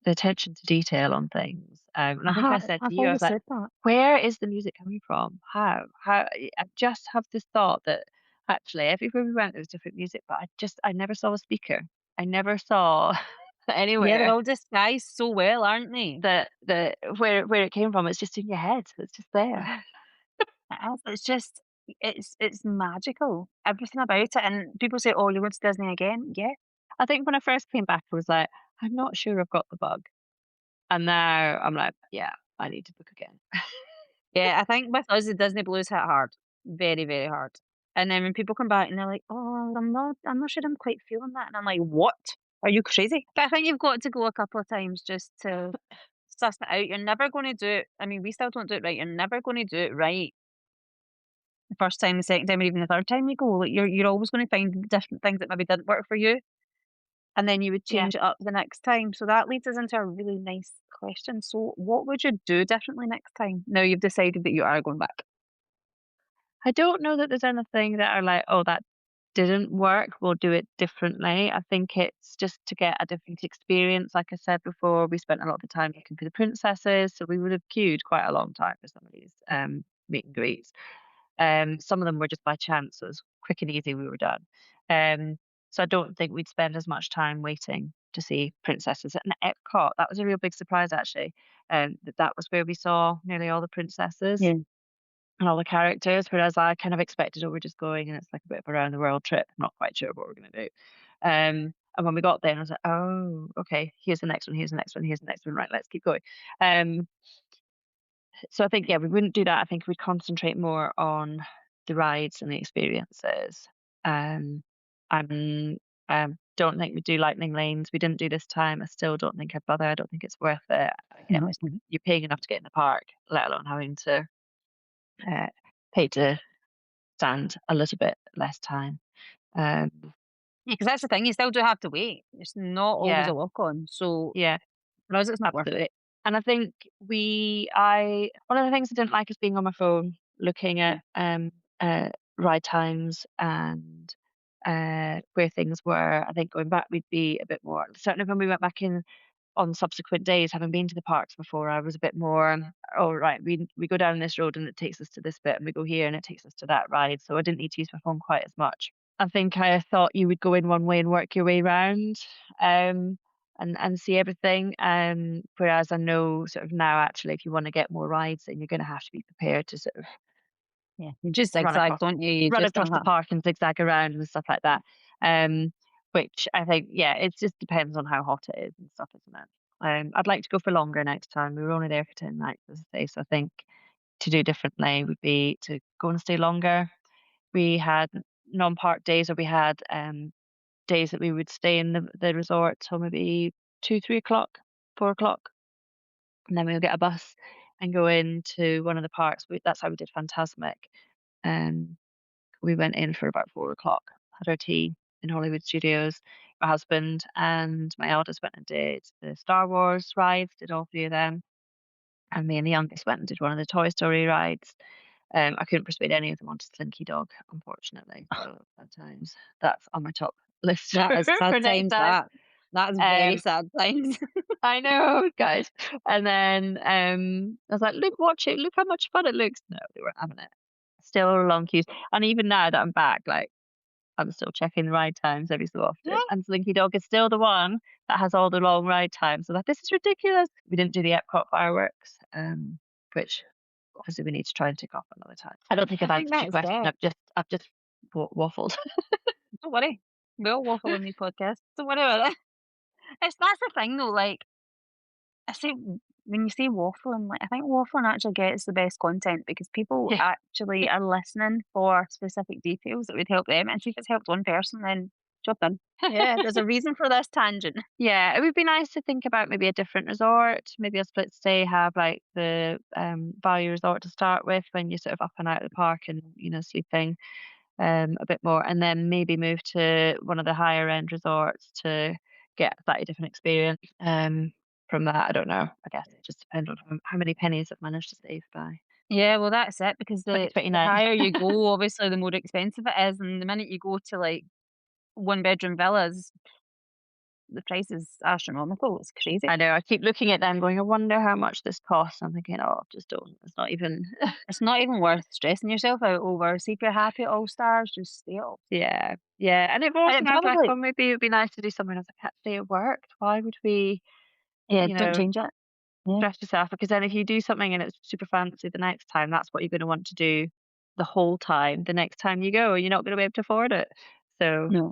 [SPEAKER 2] the attention to detail on things. And I think I said to
[SPEAKER 1] I've
[SPEAKER 2] you, I was
[SPEAKER 1] always
[SPEAKER 2] like,
[SPEAKER 1] said that.
[SPEAKER 2] "Where is the music coming from? How? How?" I just have this thought that actually everywhere we went, there was different music, but I never saw a speaker. I never saw
[SPEAKER 1] Yeah, they're
[SPEAKER 2] anywhere
[SPEAKER 1] all disguised so well, aren't they?
[SPEAKER 2] that where it came from. It's just in your head. It's just there.
[SPEAKER 1] It is. It's just it's magical. Everything about it. And people say, "Oh, you're going to Disney again?" Yeah.
[SPEAKER 2] I think when I first came back, I was like, "I'm not sure I've got the bug." And now I'm like, "Yeah, I need to book again."
[SPEAKER 1] Yeah, I think with us, the Disney blues hit hard. Very, very hard. And then when people come back and they're like, "Oh, I'm not sure I'm quite feeling that." And I'm like, "What? Are you crazy?" But I think you've got to go a couple of times just to suss it out. You're never going to do it. I mean, we still don't do it right. You're never going to do it right the first time, the second time, or even the third time you go. Like, you're always going to find different things that maybe didn't work for you, and then you would
[SPEAKER 2] Yeah.
[SPEAKER 1] change it up the next time. So that leads us into a really nice question. So what would you do differently next time? Now you've decided that you are going back.
[SPEAKER 2] I don't know that there's anything that are like, "Oh, that." didn't work, we'll do it differently. I think it's just to get a different experience. Like I said before, we spent a lot of the time looking for the princesses, so we would have queued quite a long time for some of these meet and greets. Some of them were just by chance, so it was quick and easy, we were done. Um, so I don't think we'd spend as much time waiting to see princesses. And Epcot, that was a real big surprise actually. That was where we saw nearly all the princesses
[SPEAKER 1] Yeah.
[SPEAKER 2] and all the characters, whereas I kind of expected, oh, we're just going and it's like a bit of a around the world trip. I'm not quite sure what we're gonna do. And when we got there, I was like, "Oh, okay, here's the next one, here's the next one, here's the next one. Right, let's keep going." Um, so I think, yeah, we wouldn't do that. I think we'd concentrate more on the rides and the experiences. Um, and don't think we do lightning lanes. We didn't do this time. I still don't think I'd bother. I don't think it's worth it.
[SPEAKER 1] No,
[SPEAKER 2] Again,
[SPEAKER 1] it's not.
[SPEAKER 2] you're paying enough to get in the park, let alone having to uh, pay to stand a little bit less time. Um,
[SPEAKER 1] Yeah, because that's the thing, you still do have to wait. It's not always
[SPEAKER 2] yeah,
[SPEAKER 1] a walk-on, so
[SPEAKER 2] yeah.
[SPEAKER 1] for us, it's not worth it.
[SPEAKER 2] Absolutely. And I think I one of the things I didn't like is being on my phone looking
[SPEAKER 1] Yeah,
[SPEAKER 2] at ride times and where things were. I think going back we'd be a bit more certainly when we went back in on subsequent days, having been to the parks before, I was a bit more, oh right, we go down this road and it takes us to this bit and we go here and it takes us to that ride. So I didn't need to use my phone quite as much. I think I thought you would go in one way and work your way round, and see everything. Whereas I know sort of now actually if you want to get more rides, then you're going to have to be prepared to sort of
[SPEAKER 1] yeah. You just
[SPEAKER 2] run
[SPEAKER 1] zigzag,
[SPEAKER 2] across
[SPEAKER 1] don't you? You
[SPEAKER 2] run
[SPEAKER 1] just
[SPEAKER 2] across the park and zigzag around and stuff like that. Um, which I think, yeah, it just depends on how hot it is and stuff, isn't it? I'd like to go for longer next time. We were only there for 10 nights, as I say, so I think to do differently would be to go and stay longer. We had non-park days, or we had days that we would stay in the resort till maybe 2, 3 o'clock, 4 o'clock, and then we'll get a bus and go into one of the parks. That's how we did Fantasmic. Um, we went in for about 4 o'clock, had our tea in Hollywood Studios. My husband and my eldest went and did the Star Wars rides, did all three of them. And me and the youngest went and did one of the Toy Story rides. I couldn't persuade any of them onto Slinky Dog, unfortunately. So at times that's on my top list
[SPEAKER 1] that is
[SPEAKER 2] for
[SPEAKER 1] sad
[SPEAKER 2] next
[SPEAKER 1] times,
[SPEAKER 2] time.
[SPEAKER 1] that. That is very
[SPEAKER 2] Um,
[SPEAKER 1] sad times.
[SPEAKER 2] I know, guys. And then I was like, look, watch it. Look how much fun it looks. No, they weren't having it. Still long queues. And even now that I'm back, like I'm still checking the ride times every so often.
[SPEAKER 1] Yeah.
[SPEAKER 2] And Slinky Dog is still the one that has all the long ride times. So like, this is ridiculous. We didn't do the Epcot fireworks, which obviously we need to try and tick off another time. I don't think
[SPEAKER 1] I
[SPEAKER 2] I've
[SPEAKER 1] think
[SPEAKER 2] answered your
[SPEAKER 1] that's
[SPEAKER 2] question.
[SPEAKER 1] it.
[SPEAKER 2] I've just waffled.
[SPEAKER 1] Don't worry. We all waffle on these podcasts. Don't worry about it. That's the thing though, like, I say when you say waffling, like, I think waffling actually gets the best content because people
[SPEAKER 2] Yeah.
[SPEAKER 1] actually are listening for specific details that would help them, and see if it's helped one person, then job done. Yeah, there's a reason for this tangent.
[SPEAKER 2] Yeah, it would be nice to think about maybe a different resort, maybe a split stay, have like the value resort to start with when you're sort of up and out of the park and sleeping a bit more, and then maybe move to one of the higher end resorts to get a slightly different experience. From that, I don't know. I guess it just depends on how many pennies I've managed to save by
[SPEAKER 1] Yeah, well, that's it because the
[SPEAKER 2] 2029.
[SPEAKER 1] higher you go, obviously, the more expensive it is, and the minute you go to, like, one-bedroom villas, the price is astronomical, it's crazy.
[SPEAKER 2] I know. I keep looking at them, going, I wonder how much this costs. I'm thinking, oh, just don't. It's not even.
[SPEAKER 1] It's not even worth stressing yourself out over. See if you're happy at All Stars, just stay at All
[SPEAKER 2] Yeah, yeah. And it
[SPEAKER 1] and
[SPEAKER 2] also
[SPEAKER 1] it
[SPEAKER 2] I was like,
[SPEAKER 1] probably
[SPEAKER 2] well, maybe it would be nice to do something. I was like, actually, it worked. Why would we,
[SPEAKER 1] yeah,
[SPEAKER 2] you
[SPEAKER 1] don't
[SPEAKER 2] know,
[SPEAKER 1] change it. Yeah.
[SPEAKER 2] stress yourself? Because then if you do something and it's super fancy the next time, that's what you're going to want to do the whole time. The next time you go, you're not going to be able to afford it. So
[SPEAKER 1] No.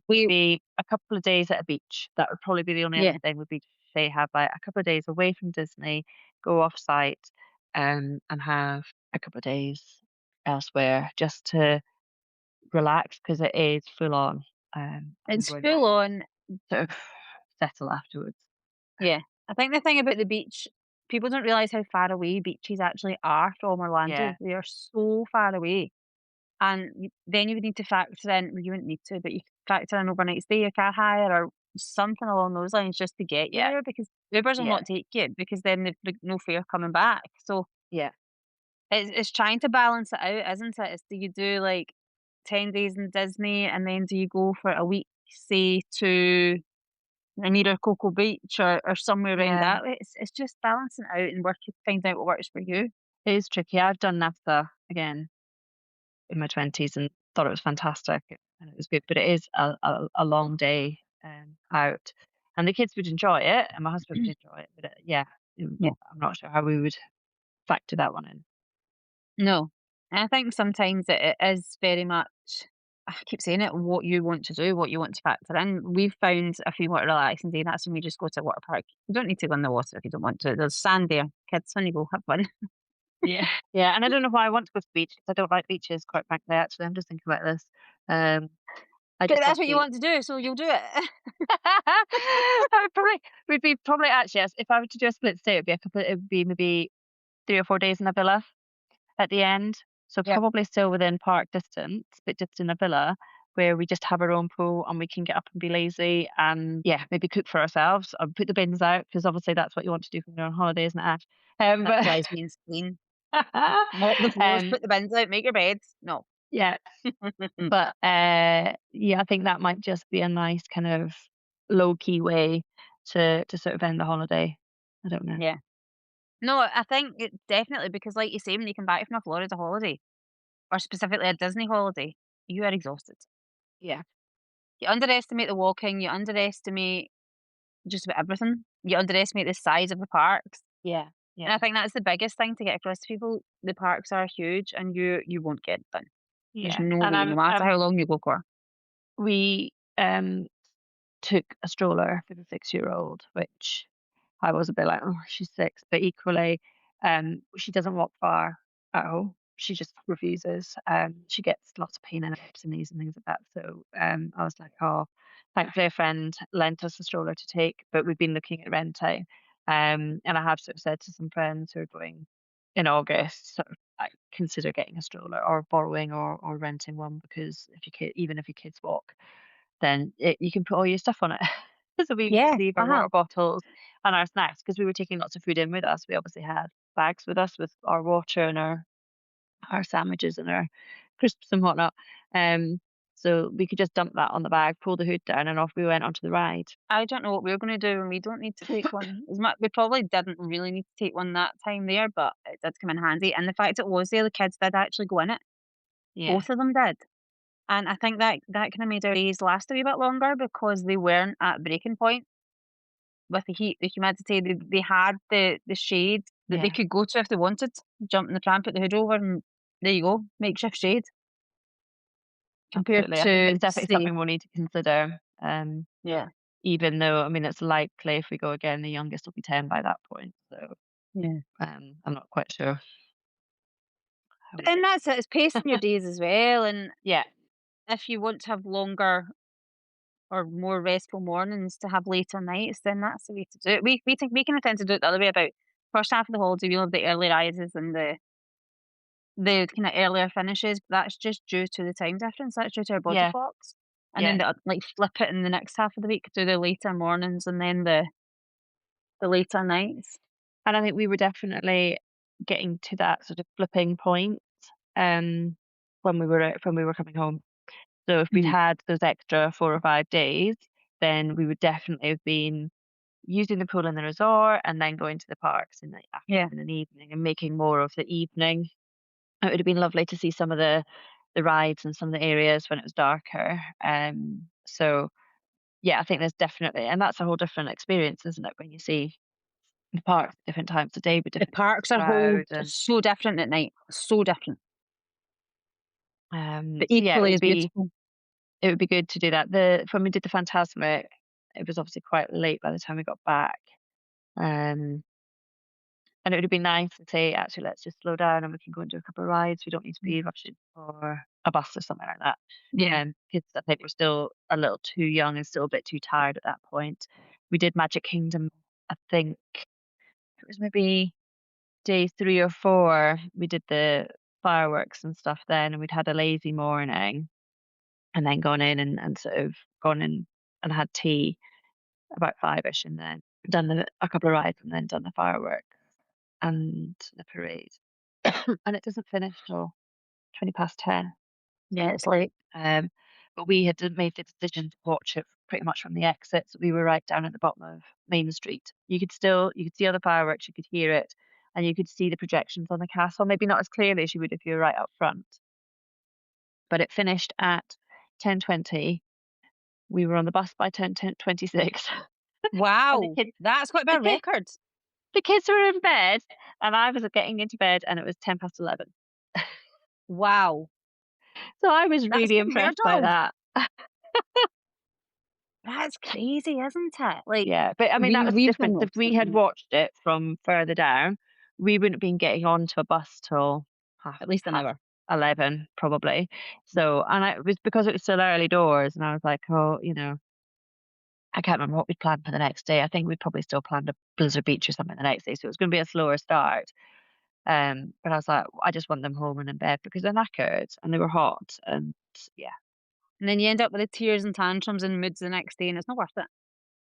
[SPEAKER 1] We
[SPEAKER 2] maybe a couple of days at a beach. That would probably be the only other
[SPEAKER 1] yeah.
[SPEAKER 2] thing. Would be to say have like a couple of days away from Disney, go off site, and have a couple of days elsewhere just to relax because it is full on. We
[SPEAKER 1] It's
[SPEAKER 2] won't
[SPEAKER 1] full on.
[SPEAKER 2] sort of settle afterwards.
[SPEAKER 1] Yeah. I think the thing about the beach, people don't realise how far away beaches actually are from
[SPEAKER 2] Yeah,
[SPEAKER 1] Orlando. They are so far away. And then you would need to factor in, well, you wouldn't need to, but you could factor in overnight stay, a car hire, or something along those lines just to get you
[SPEAKER 2] yeah,
[SPEAKER 1] there because Ubers will
[SPEAKER 2] yeah,
[SPEAKER 1] not take you because then they've no fare coming back. So
[SPEAKER 2] yeah,
[SPEAKER 1] it's trying to balance it out, isn't it? It's do you do like 10 days in Disney, and then do you go for a week, say, to Ramiro Cocoa Beach or somewhere around
[SPEAKER 2] Yeah,
[SPEAKER 1] that way? It's just balancing it out and finding out what works for you.
[SPEAKER 2] it is tricky. I've done NASA again in my 20s and thought it was fantastic and it was good, but it is a long day, out, and the kids would enjoy it and my husband would enjoy it, but, yeah,
[SPEAKER 1] Yeah.
[SPEAKER 2] I'm not sure how we would factor that one in.
[SPEAKER 1] No. And I think sometimes it is very much, I keep saying it, what you want to do, what you want to factor in. We've found if we want a relaxing day, that's when we just go to a water park. You don't need to go in the water if you don't want to. There's sand there. Kids, when you go, have fun.
[SPEAKER 2] Yeah. Yeah, and I don't know why I want to go to the beach 'cause I don't like beaches, quite frankly, actually, I'm just thinking about this. Um, I
[SPEAKER 1] But
[SPEAKER 2] just want
[SPEAKER 1] that's
[SPEAKER 2] to
[SPEAKER 1] what you
[SPEAKER 2] be
[SPEAKER 1] want to do, so you'll do it.
[SPEAKER 2] I would probably would be probably actually, yes, if I were to do a split stay, it would be maybe 3 or 4 days in a villa at the end. So
[SPEAKER 1] Yep.
[SPEAKER 2] probably still within park distance, but just in a villa where we just have our own pool and we can get up and be lazy and, yeah, maybe cook for ourselves or put the bins out because obviously that's what you want to do when you're on holiday, isn't it, Ash?
[SPEAKER 1] That
[SPEAKER 2] But
[SPEAKER 1] drives me insane. Mop the floors,
[SPEAKER 2] um,
[SPEAKER 1] put the bins out, make your beds. No.
[SPEAKER 2] yeah, but, yeah, I think that might just be a nice kind of low key way to sort of end the holiday. I don't know.
[SPEAKER 1] Yeah. No, I think it definitely because like you say, when you come back from a Florida holiday, or specifically a Disney holiday, you are exhausted.
[SPEAKER 2] Yeah,
[SPEAKER 1] You underestimate the walking, you underestimate just about everything. You underestimate the size of the parks.
[SPEAKER 2] yeah,
[SPEAKER 1] And
[SPEAKER 2] yeah,
[SPEAKER 1] I think that's the biggest thing to get across to people. The parks are huge and you won't get it done. There's
[SPEAKER 2] yeah,
[SPEAKER 1] no
[SPEAKER 2] and
[SPEAKER 1] way, no matter how long you go for.
[SPEAKER 2] we, took a stroller for the 6-year-old, which I was a bit like, "Oh, she's 6," but equally, she doesn't walk far at all. She just refuses. She gets lots of pain in her hips and knees and things like that. So, I was like, "Oh," thankfully a friend lent us a stroller to take, but we've been looking at renting. And I have sort of said to some friends who are going in August, sort of like, consider getting a stroller or borrowing or renting one because if your kid, even if your kids walk, then you can put all your stuff on it. So we would just
[SPEAKER 1] Yeah.
[SPEAKER 2] leave our
[SPEAKER 1] Uh-huh.
[SPEAKER 2] water bottles and our snacks because we were taking lots of food in with us. We obviously had bags with us with our water and our sandwiches and our crisps and whatnot. Um, so we could just dump that on the bag, pull the hood down, and off we went onto the ride.
[SPEAKER 1] I don't know what we're gonna do when we don't need to take one. As much we probably didn't really need to take one that time there, but it did come in handy. And the fact it was there, the kids did actually go in it.
[SPEAKER 2] Yeah,
[SPEAKER 1] Both of them did. And I think that kinda made our days last a wee bit longer because they weren't at breaking point with the heat, the humidity. They had the shade that they
[SPEAKER 2] yeah,
[SPEAKER 1] could go to if they wanted. Jump in the pram, put the hood over, and there you go, makeshift shade. Compared
[SPEAKER 2] absolutely. I think
[SPEAKER 1] to,
[SPEAKER 2] it's definitely
[SPEAKER 1] say
[SPEAKER 2] something we'll need to consider.
[SPEAKER 1] yeah,
[SPEAKER 2] Even though, I mean, it's likely if we go again, the youngest will be 10 by that point. So
[SPEAKER 1] yeah.
[SPEAKER 2] I'm not quite sure how we
[SPEAKER 1] And
[SPEAKER 2] get.
[SPEAKER 1] that's it, it's pacing your days as well, and
[SPEAKER 2] Yeah,
[SPEAKER 1] if you want to have longer or more restful mornings to have later nights, then that's the way to do it. We kinda tend to do it the other way about. First half of the holiday, we love the early rises and the kinda earlier finishes, but that's just due to the time difference, that's due to our body
[SPEAKER 2] yeah,
[SPEAKER 1] clocks. And then
[SPEAKER 2] yeah.
[SPEAKER 1] like, flip it in the next half of the week, do the later mornings and then the later nights.
[SPEAKER 2] And I think we were definitely getting to that sort of flipping point, um, when we were coming home. So if we'd
[SPEAKER 1] Mhm.
[SPEAKER 2] had those extra 4 or 5 days, then we would definitely have been using the pool in the resort and then going to the parks in the
[SPEAKER 1] Yeah.
[SPEAKER 2] afternoon and evening and making more of the evening. It would have been lovely to see some of the rides and some of the areas when it was darker. So yeah, I think there's definitely, and that's a whole different experience, isn't it, when you see the parks at different times of day with
[SPEAKER 1] The
[SPEAKER 2] different
[SPEAKER 1] parks are whole
[SPEAKER 2] crowd and
[SPEAKER 1] so different at night, so different, but
[SPEAKER 2] so yeah,
[SPEAKER 1] equally as beautiful.
[SPEAKER 2] it would be good to do that. The When we did the Phantasmic, it was obviously quite late by the time we got back. Um, and it would have been nice to say, actually, let's just slow down and we can go and do a couple of rides. We don't need to
[SPEAKER 1] Mm.
[SPEAKER 2] be rushing for a bus or something like that.
[SPEAKER 1] Yeah.
[SPEAKER 2] Kids, I think, were still a little too young and still a bit too tired at that point. We did Magic Kingdom, I think it was maybe day 3 or 4. We did the fireworks and stuff then, and we'd had a lazy morning and then gone in and sort of gone in and had tea about 5ish and then done a couple of rides and then done the fireworks and the parade. And it doesn't finish till 20 past 10.
[SPEAKER 1] Yeah, it's like,
[SPEAKER 2] Um, but we had made the decision to watch it pretty much from the exit, so we were right down at the bottom of Main Street. You could see all the fireworks, you could hear it, and you could see the projections on the castle, maybe not as clearly as you would if you were right up front. But it finished at 10:20. We were on the bus by 10:26. And
[SPEAKER 1] wow, that's quite a bit
[SPEAKER 2] the
[SPEAKER 1] of
[SPEAKER 2] kids
[SPEAKER 1] record.
[SPEAKER 2] the kids were in bed, and I was getting into bed, and it was 11:10.
[SPEAKER 1] Wow,
[SPEAKER 2] So I was
[SPEAKER 1] that's
[SPEAKER 2] really
[SPEAKER 1] unheard
[SPEAKER 2] impressed by
[SPEAKER 1] of.
[SPEAKER 2] that.
[SPEAKER 1] That's crazy, isn't it? Like,
[SPEAKER 2] Yeah, but I mean, that was the
[SPEAKER 1] we've done
[SPEAKER 2] difference. If
[SPEAKER 1] lots
[SPEAKER 2] we
[SPEAKER 1] of
[SPEAKER 2] had
[SPEAKER 1] them,
[SPEAKER 2] watched it from further down, we wouldn't have been getting onto a bus till
[SPEAKER 1] at least an
[SPEAKER 2] half
[SPEAKER 1] hour.
[SPEAKER 2] 11 probably.
[SPEAKER 1] Mm.
[SPEAKER 2] So, and it was because it was still early doors, and I was like, "Oh, I can't remember what we'd planned for the next day. I think we'd probably still planned a Blizzard Beach or something the next day, so it was gonna be a slower start." But I was like, "I just want them home and in bed because they're knackered and they were hot." And yeah,
[SPEAKER 1] And then you end up with the tears and tantrums and moods the next day, and it's not worth it.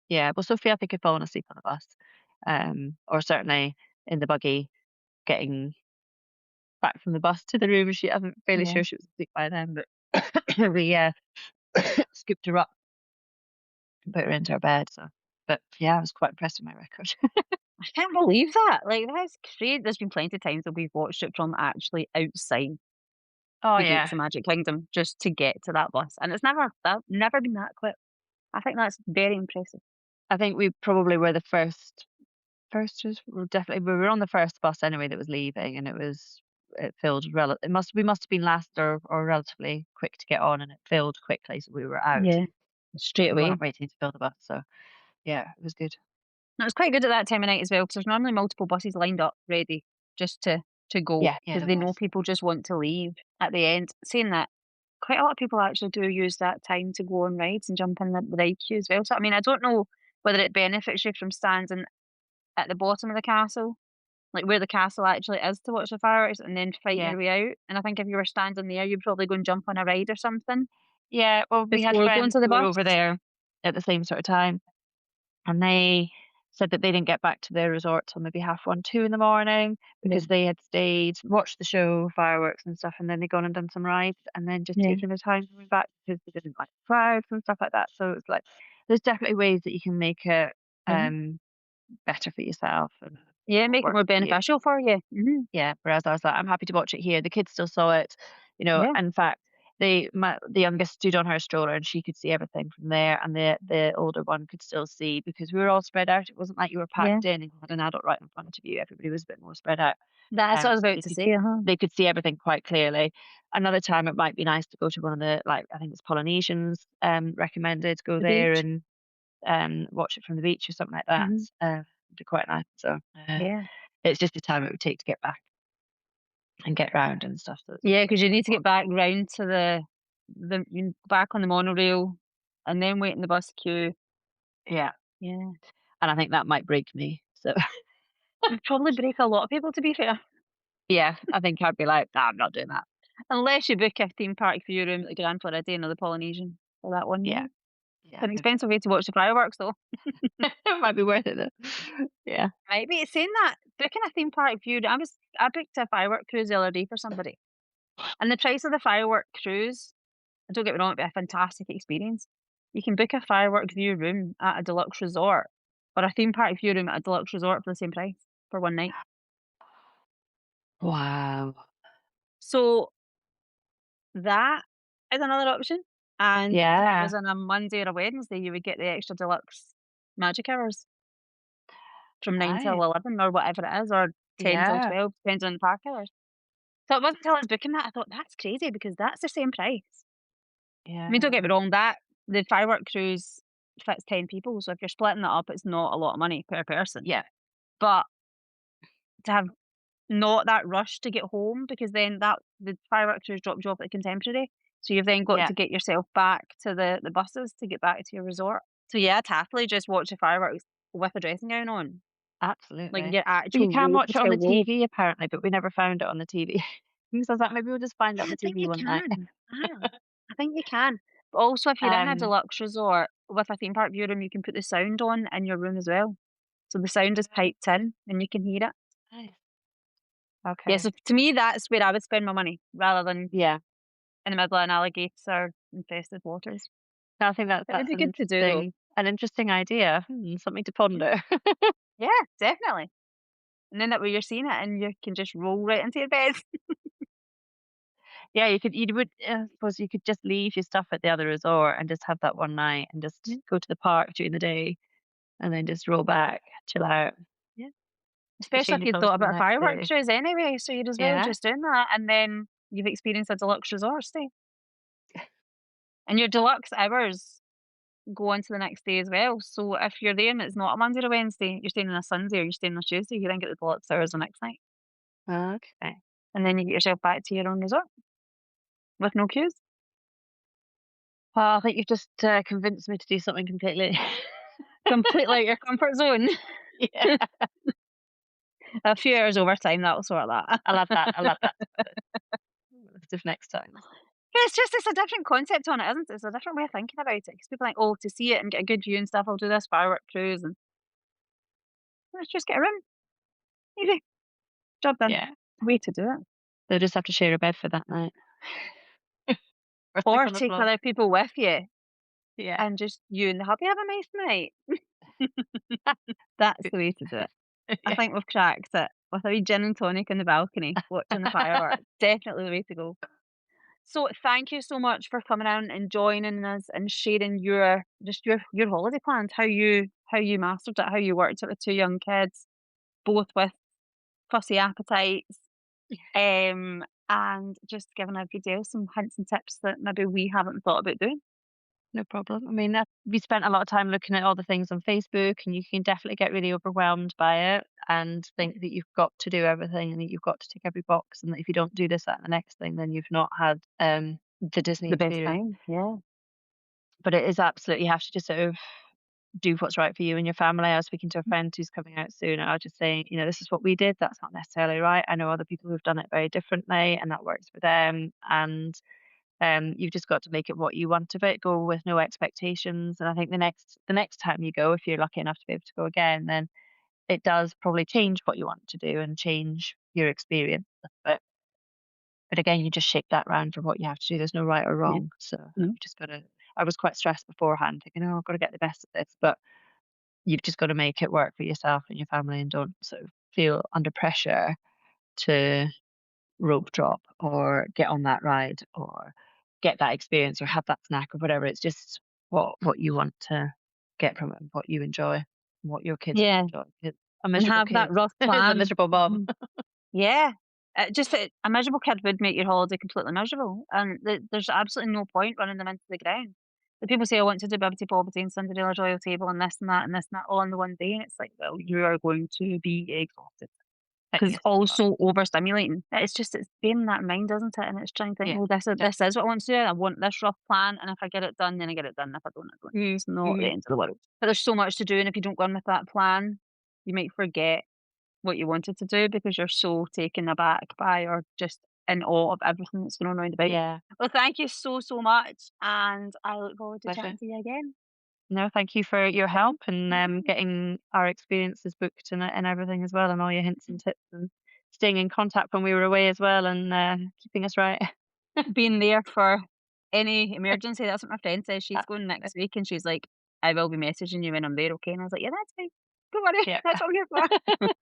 [SPEAKER 2] yeah. Well, Sophie, I think, had fallen asleep on the bus, or certainly in the buggy getting back from the bus to the room. I'm fairly
[SPEAKER 1] Yeah.
[SPEAKER 2] sure she was asleep by then, but we scooped her up and put her into her bed. So, but yeah, I was quite impressed with my record.
[SPEAKER 1] I can't believe that. Like, that's crazy. There's been plenty of times that we've watched it from actually outside
[SPEAKER 2] Oh
[SPEAKER 1] the gates
[SPEAKER 2] yeah,
[SPEAKER 1] of Magic Kingdom just to get to that bus, and it's never been that quick. I think that's very impressive.
[SPEAKER 2] I think we probably were the firsters. Well, definitely we were on the first bus anyway that was leaving, and it filled. We must have been last or relatively quick to get on, and it filled quickly, so we were out.
[SPEAKER 1] Yeah, straight
[SPEAKER 2] We
[SPEAKER 1] away.
[SPEAKER 2] weren't waiting to fill the bus, so yeah, it was good.
[SPEAKER 1] No, it's quite good at that time of night as well because there's normally multiple buses lined up ready just to go
[SPEAKER 2] Yeah, yeah,
[SPEAKER 1] because
[SPEAKER 2] there
[SPEAKER 1] they know
[SPEAKER 2] was.
[SPEAKER 1] people just want to leave at the end. Saying that, quite a lot of people actually do use that time to go on rides and jump in the ride queue as well. So, I mean, I don't know whether it benefits you from standing at the bottom of the castle, like where the castle actually is to watch the fireworks and then fighting
[SPEAKER 2] Yeah,
[SPEAKER 1] your way out. And I think if you were standing there, you'd probably go and jump on a ride or something
[SPEAKER 2] yeah. Well, we had
[SPEAKER 1] before going
[SPEAKER 2] friends
[SPEAKER 1] to the
[SPEAKER 2] who were
[SPEAKER 1] bus.
[SPEAKER 2] over there at the same sort of time. And they said that they didn't get back to their resort till maybe 1:30, 2 in the morning
[SPEAKER 1] Yeah.
[SPEAKER 2] because they had stayed, watched the show, fireworks and stuff, and then they'd gone and done some rides and then just
[SPEAKER 1] Yeah.
[SPEAKER 2] taken their time coming back because they didn't like crowds and stuff like that. So it's like there's definitely ways that you can make it
[SPEAKER 1] Mhm.
[SPEAKER 2] um better for yourself and
[SPEAKER 1] Yeah,
[SPEAKER 2] what
[SPEAKER 1] make it
[SPEAKER 2] works
[SPEAKER 1] more
[SPEAKER 2] for you.
[SPEAKER 1] beneficial for you.
[SPEAKER 2] Yeah, whereas I was like, "I'm happy to watch it here." The kids still saw it,
[SPEAKER 1] Yeah.
[SPEAKER 2] in fact, the youngest stood on her stroller and she could see everything from there, and the older one could still see because we were all spread out. It wasn't like you were
[SPEAKER 1] Yeah.
[SPEAKER 2] packed in and you had an adult right in front of you. Everybody was a bit more spread out.
[SPEAKER 1] That's what I was
[SPEAKER 2] So
[SPEAKER 1] about to say, uh-huh.
[SPEAKER 2] they could see everything quite clearly. Another time it might be nice to go to one of the, like, I think it's Polynesians, recommended, go
[SPEAKER 1] The
[SPEAKER 2] there
[SPEAKER 1] beach.
[SPEAKER 2] and, watch it from the beach or something like that.
[SPEAKER 1] Mhm.
[SPEAKER 2] It'd be quite nice. So,
[SPEAKER 1] Yeah.
[SPEAKER 2] it's just the time it would take to get back and get round and stuff, so it's
[SPEAKER 1] Yeah,
[SPEAKER 2] quite
[SPEAKER 1] because you need to get
[SPEAKER 2] important.
[SPEAKER 1] back round to the you back on the monorail and then wait in the bus queue.
[SPEAKER 2] Yeah,
[SPEAKER 1] Yeah.
[SPEAKER 2] and I think that might break me, so
[SPEAKER 1] It'd probably break a lot of people, to be fair.
[SPEAKER 2] yeah, I think I'd be like, "Nah, I'm not doing that."
[SPEAKER 1] Unless you book a theme park for your room at the Grand Floridian or the Polynesian for that one
[SPEAKER 2] Yeah,
[SPEAKER 1] night.
[SPEAKER 2] yeah,
[SPEAKER 1] It's an
[SPEAKER 2] maybe.
[SPEAKER 1] expensive way to watch the fireworks, though.
[SPEAKER 2] It might be worth it though. Yeah,
[SPEAKER 1] Might be. Saying that, booking a theme park view, I booked a firework cruise the other day for somebody, and the price of the firework cruise, don't get me wrong, it'd be a fantastic experience. You can book a firework view room at a deluxe resort or a theme park view room at a deluxe resort for the same price for one night.
[SPEAKER 2] wow.
[SPEAKER 1] So that is another option. And if it
[SPEAKER 2] Yeah,
[SPEAKER 1] was on a Monday or a Wednesday, you would get the extra deluxe magic hours from 9 till
[SPEAKER 2] nice.
[SPEAKER 1] 11 or whatever it is, or 10 till
[SPEAKER 2] Yeah,
[SPEAKER 1] 12, depends on the park hours. So it wasn't until I was booking that I thought, "That's crazy," because that's the same price. I mean, don't get
[SPEAKER 2] yeah,
[SPEAKER 1] me wrong, that the firework cruise fits 10 people, so if you're splitting that up, it's not a lot of money per person.
[SPEAKER 2] yeah,
[SPEAKER 1] But to have not that rush to get home, because then that the firework cruise drops you off at the Contemporary, so you've then got
[SPEAKER 2] yeah,
[SPEAKER 1] to get yourself back to the buses to get back to your resort. So, yeah, I'd happily just watch the fireworks with a dressing gown on, like
[SPEAKER 2] absolutely.
[SPEAKER 1] your
[SPEAKER 2] Well, you
[SPEAKER 1] actual
[SPEAKER 2] can watch it on
[SPEAKER 1] hotel
[SPEAKER 2] the
[SPEAKER 1] robe.
[SPEAKER 2] TV apparently, but we never found it on the TV. So I was like, "Maybe we'll just find it on
[SPEAKER 1] I
[SPEAKER 2] the
[SPEAKER 1] think
[SPEAKER 2] TV
[SPEAKER 1] you
[SPEAKER 2] one night."
[SPEAKER 1] can. Aye, I think you can. But also, if you're in a
[SPEAKER 2] Um,
[SPEAKER 1] deluxe resort with a theme park view room, you can put the sound on in your room as well. So the sound is
[SPEAKER 2] oh,
[SPEAKER 1] piped in and you can hear it.
[SPEAKER 2] nice.
[SPEAKER 1] Yeah,
[SPEAKER 2] Okay.
[SPEAKER 1] so to me, that's where I would spend my money rather than
[SPEAKER 2] Yeah,
[SPEAKER 1] in the middle of an alligator-infested waters.
[SPEAKER 2] I think
[SPEAKER 1] It would
[SPEAKER 2] that's
[SPEAKER 1] be good to do, though.
[SPEAKER 2] an interesting idea. Something to
[SPEAKER 1] Yeah.
[SPEAKER 2] ponder.
[SPEAKER 1] Yeah, definitely. And then that way you're seeing it and you can just roll right into your bed.
[SPEAKER 2] Yeah, you would, I suppose you could just leave your stuff at the other resort and just have that one night and just
[SPEAKER 1] Mm.
[SPEAKER 2] go to the park during the day and then just roll back, chill out. Yeah, you
[SPEAKER 1] Especially
[SPEAKER 2] change
[SPEAKER 1] if
[SPEAKER 2] your
[SPEAKER 1] you'd
[SPEAKER 2] clothes
[SPEAKER 1] thought
[SPEAKER 2] for the
[SPEAKER 1] about
[SPEAKER 2] next
[SPEAKER 1] fireworks
[SPEAKER 2] day.
[SPEAKER 1] shows anyway, so you'd as well
[SPEAKER 2] Yeah.
[SPEAKER 1] just doing that, and then you've experienced a deluxe resort stay. And your deluxe hours go on to the next day as well. So if you're there and it's not a Monday or Wednesday, you're staying on a Sunday or you're staying on a Tuesday, you then get the deluxe hours the next night.
[SPEAKER 2] Okay.
[SPEAKER 1] And then you get yourself back to your own resort with no queues.
[SPEAKER 2] Well, I think you've just convinced me to do something completely.
[SPEAKER 1] Completely out your comfort zone.
[SPEAKER 2] Yeah,
[SPEAKER 1] A few hours overtime, that'll sort that.
[SPEAKER 2] I love that. I love that. Let's do next time.
[SPEAKER 1] Yeah, it's just it's a different concept on it, isn't it? It's a different way of thinking about it. Because people think, "Oh, to see it and get a good view and stuff, I'll do this firework cruise," and let's just get a room. Easy. Job done.
[SPEAKER 2] Yeah,
[SPEAKER 1] Way to do it.
[SPEAKER 2] they'll just have to share a bed for that night or sleep
[SPEAKER 1] Or
[SPEAKER 2] on the
[SPEAKER 1] take
[SPEAKER 2] floor.
[SPEAKER 1] other people with you
[SPEAKER 2] Yeah,
[SPEAKER 1] and just you and the hubby have a nice night. That's the way to do it. I
[SPEAKER 2] yeah.
[SPEAKER 1] think we've cracked it with a wee gin and tonic in the balcony, watching the fireworks. Definitely the way to go. So thank you so much for coming out and joining us and sharing your just your holiday plans, how you mastered it, how you worked it with two young kids, both with fussy appetites, and just giving everybody else some hints and tips that maybe we haven't thought about doing.
[SPEAKER 2] No problem. I mean, that we spent a lot of time looking at all the things on Facebook, and you can definitely get really overwhelmed by it and think that you've got to do everything and that you've got to tick every box, and that if you don't do this, that, and the next thing, then you've not had the Disney
[SPEAKER 1] The best
[SPEAKER 2] experience.
[SPEAKER 1] time, yeah.
[SPEAKER 2] But it is absolutely, you have to just sort of do what's right for you and your family. I was speaking to a friend who's coming out soon, and I was just saying, this is what we did. That's not necessarily right. I know other people who've done it very differently, and that works for them. And you've just got to make it what you want of it. Go with no expectations. And I think the next time you go, if you're lucky enough to be able to go again, then it does probably change what you want to do and change your experience. But but again, you just shape that round for what you have to do. There's no right or
[SPEAKER 1] Yeah.
[SPEAKER 2] wrong. So
[SPEAKER 1] Mm.
[SPEAKER 2] you just gotta. I was quite stressed beforehand, thinking, oh, I've got to get the best of this. But you've just got to make it work for yourself and your family, and don't sort of feel under pressure to rope drop or get on that ride or get that experience or have that snack or whatever. It's just what you want to get from it, and what you enjoy, and what your kids
[SPEAKER 1] Yeah,
[SPEAKER 2] will enjoy. 'Cause a
[SPEAKER 1] and
[SPEAKER 2] miserable
[SPEAKER 1] have that
[SPEAKER 2] kid
[SPEAKER 1] rough
[SPEAKER 2] is a
[SPEAKER 1] plan.
[SPEAKER 2] miserable mom.
[SPEAKER 1] Mhm. Yeah. Just a miserable kid would make your holiday completely miserable, and there's absolutely no point running them into the ground. The people say, "I want to do Bibbidi Bobbidi and Cinderella's Royal Table and this and that and this and that all in the one day," and it's like, well, you are going to be exhausted because it's
[SPEAKER 2] Yes,
[SPEAKER 1] all
[SPEAKER 2] you are.
[SPEAKER 1] so overstimulating. It's bearing that in mind, isn't it? And it's trying to think,
[SPEAKER 2] Yeah.
[SPEAKER 1] "Well,
[SPEAKER 2] Yeah.
[SPEAKER 1] this is what I want to do. I want this rough plan, and if I get it done, then I get it done. If I don't, I don't.
[SPEAKER 2] Mm,
[SPEAKER 1] It's not the
[SPEAKER 2] mhm.
[SPEAKER 1] end of the world." But there's so much to do, and if you don't go in with that plan, you might forget what you wanted to do because you're so taken aback by or just in awe of everything that's going on around about you.
[SPEAKER 2] Yeah.
[SPEAKER 1] Well, thank you so, so much, and I look forward to chatting
[SPEAKER 2] Pleasure.
[SPEAKER 1] to you again.
[SPEAKER 2] No, thank you for your help and
[SPEAKER 1] Yeah.
[SPEAKER 2] getting our experiences booked and everything as well, and all your hints and tips, and staying in contact when we were away as well, and keeping us right.
[SPEAKER 1] Being there for any emergency, that's what my friend says. She's going
[SPEAKER 2] Absolutely.
[SPEAKER 1] next week and she's like, "I will be messaging you when I'm there, okay?" And I was like, "Yeah, that's fine. Don't worry,
[SPEAKER 2] Yeah.
[SPEAKER 1] that's what I'm here for."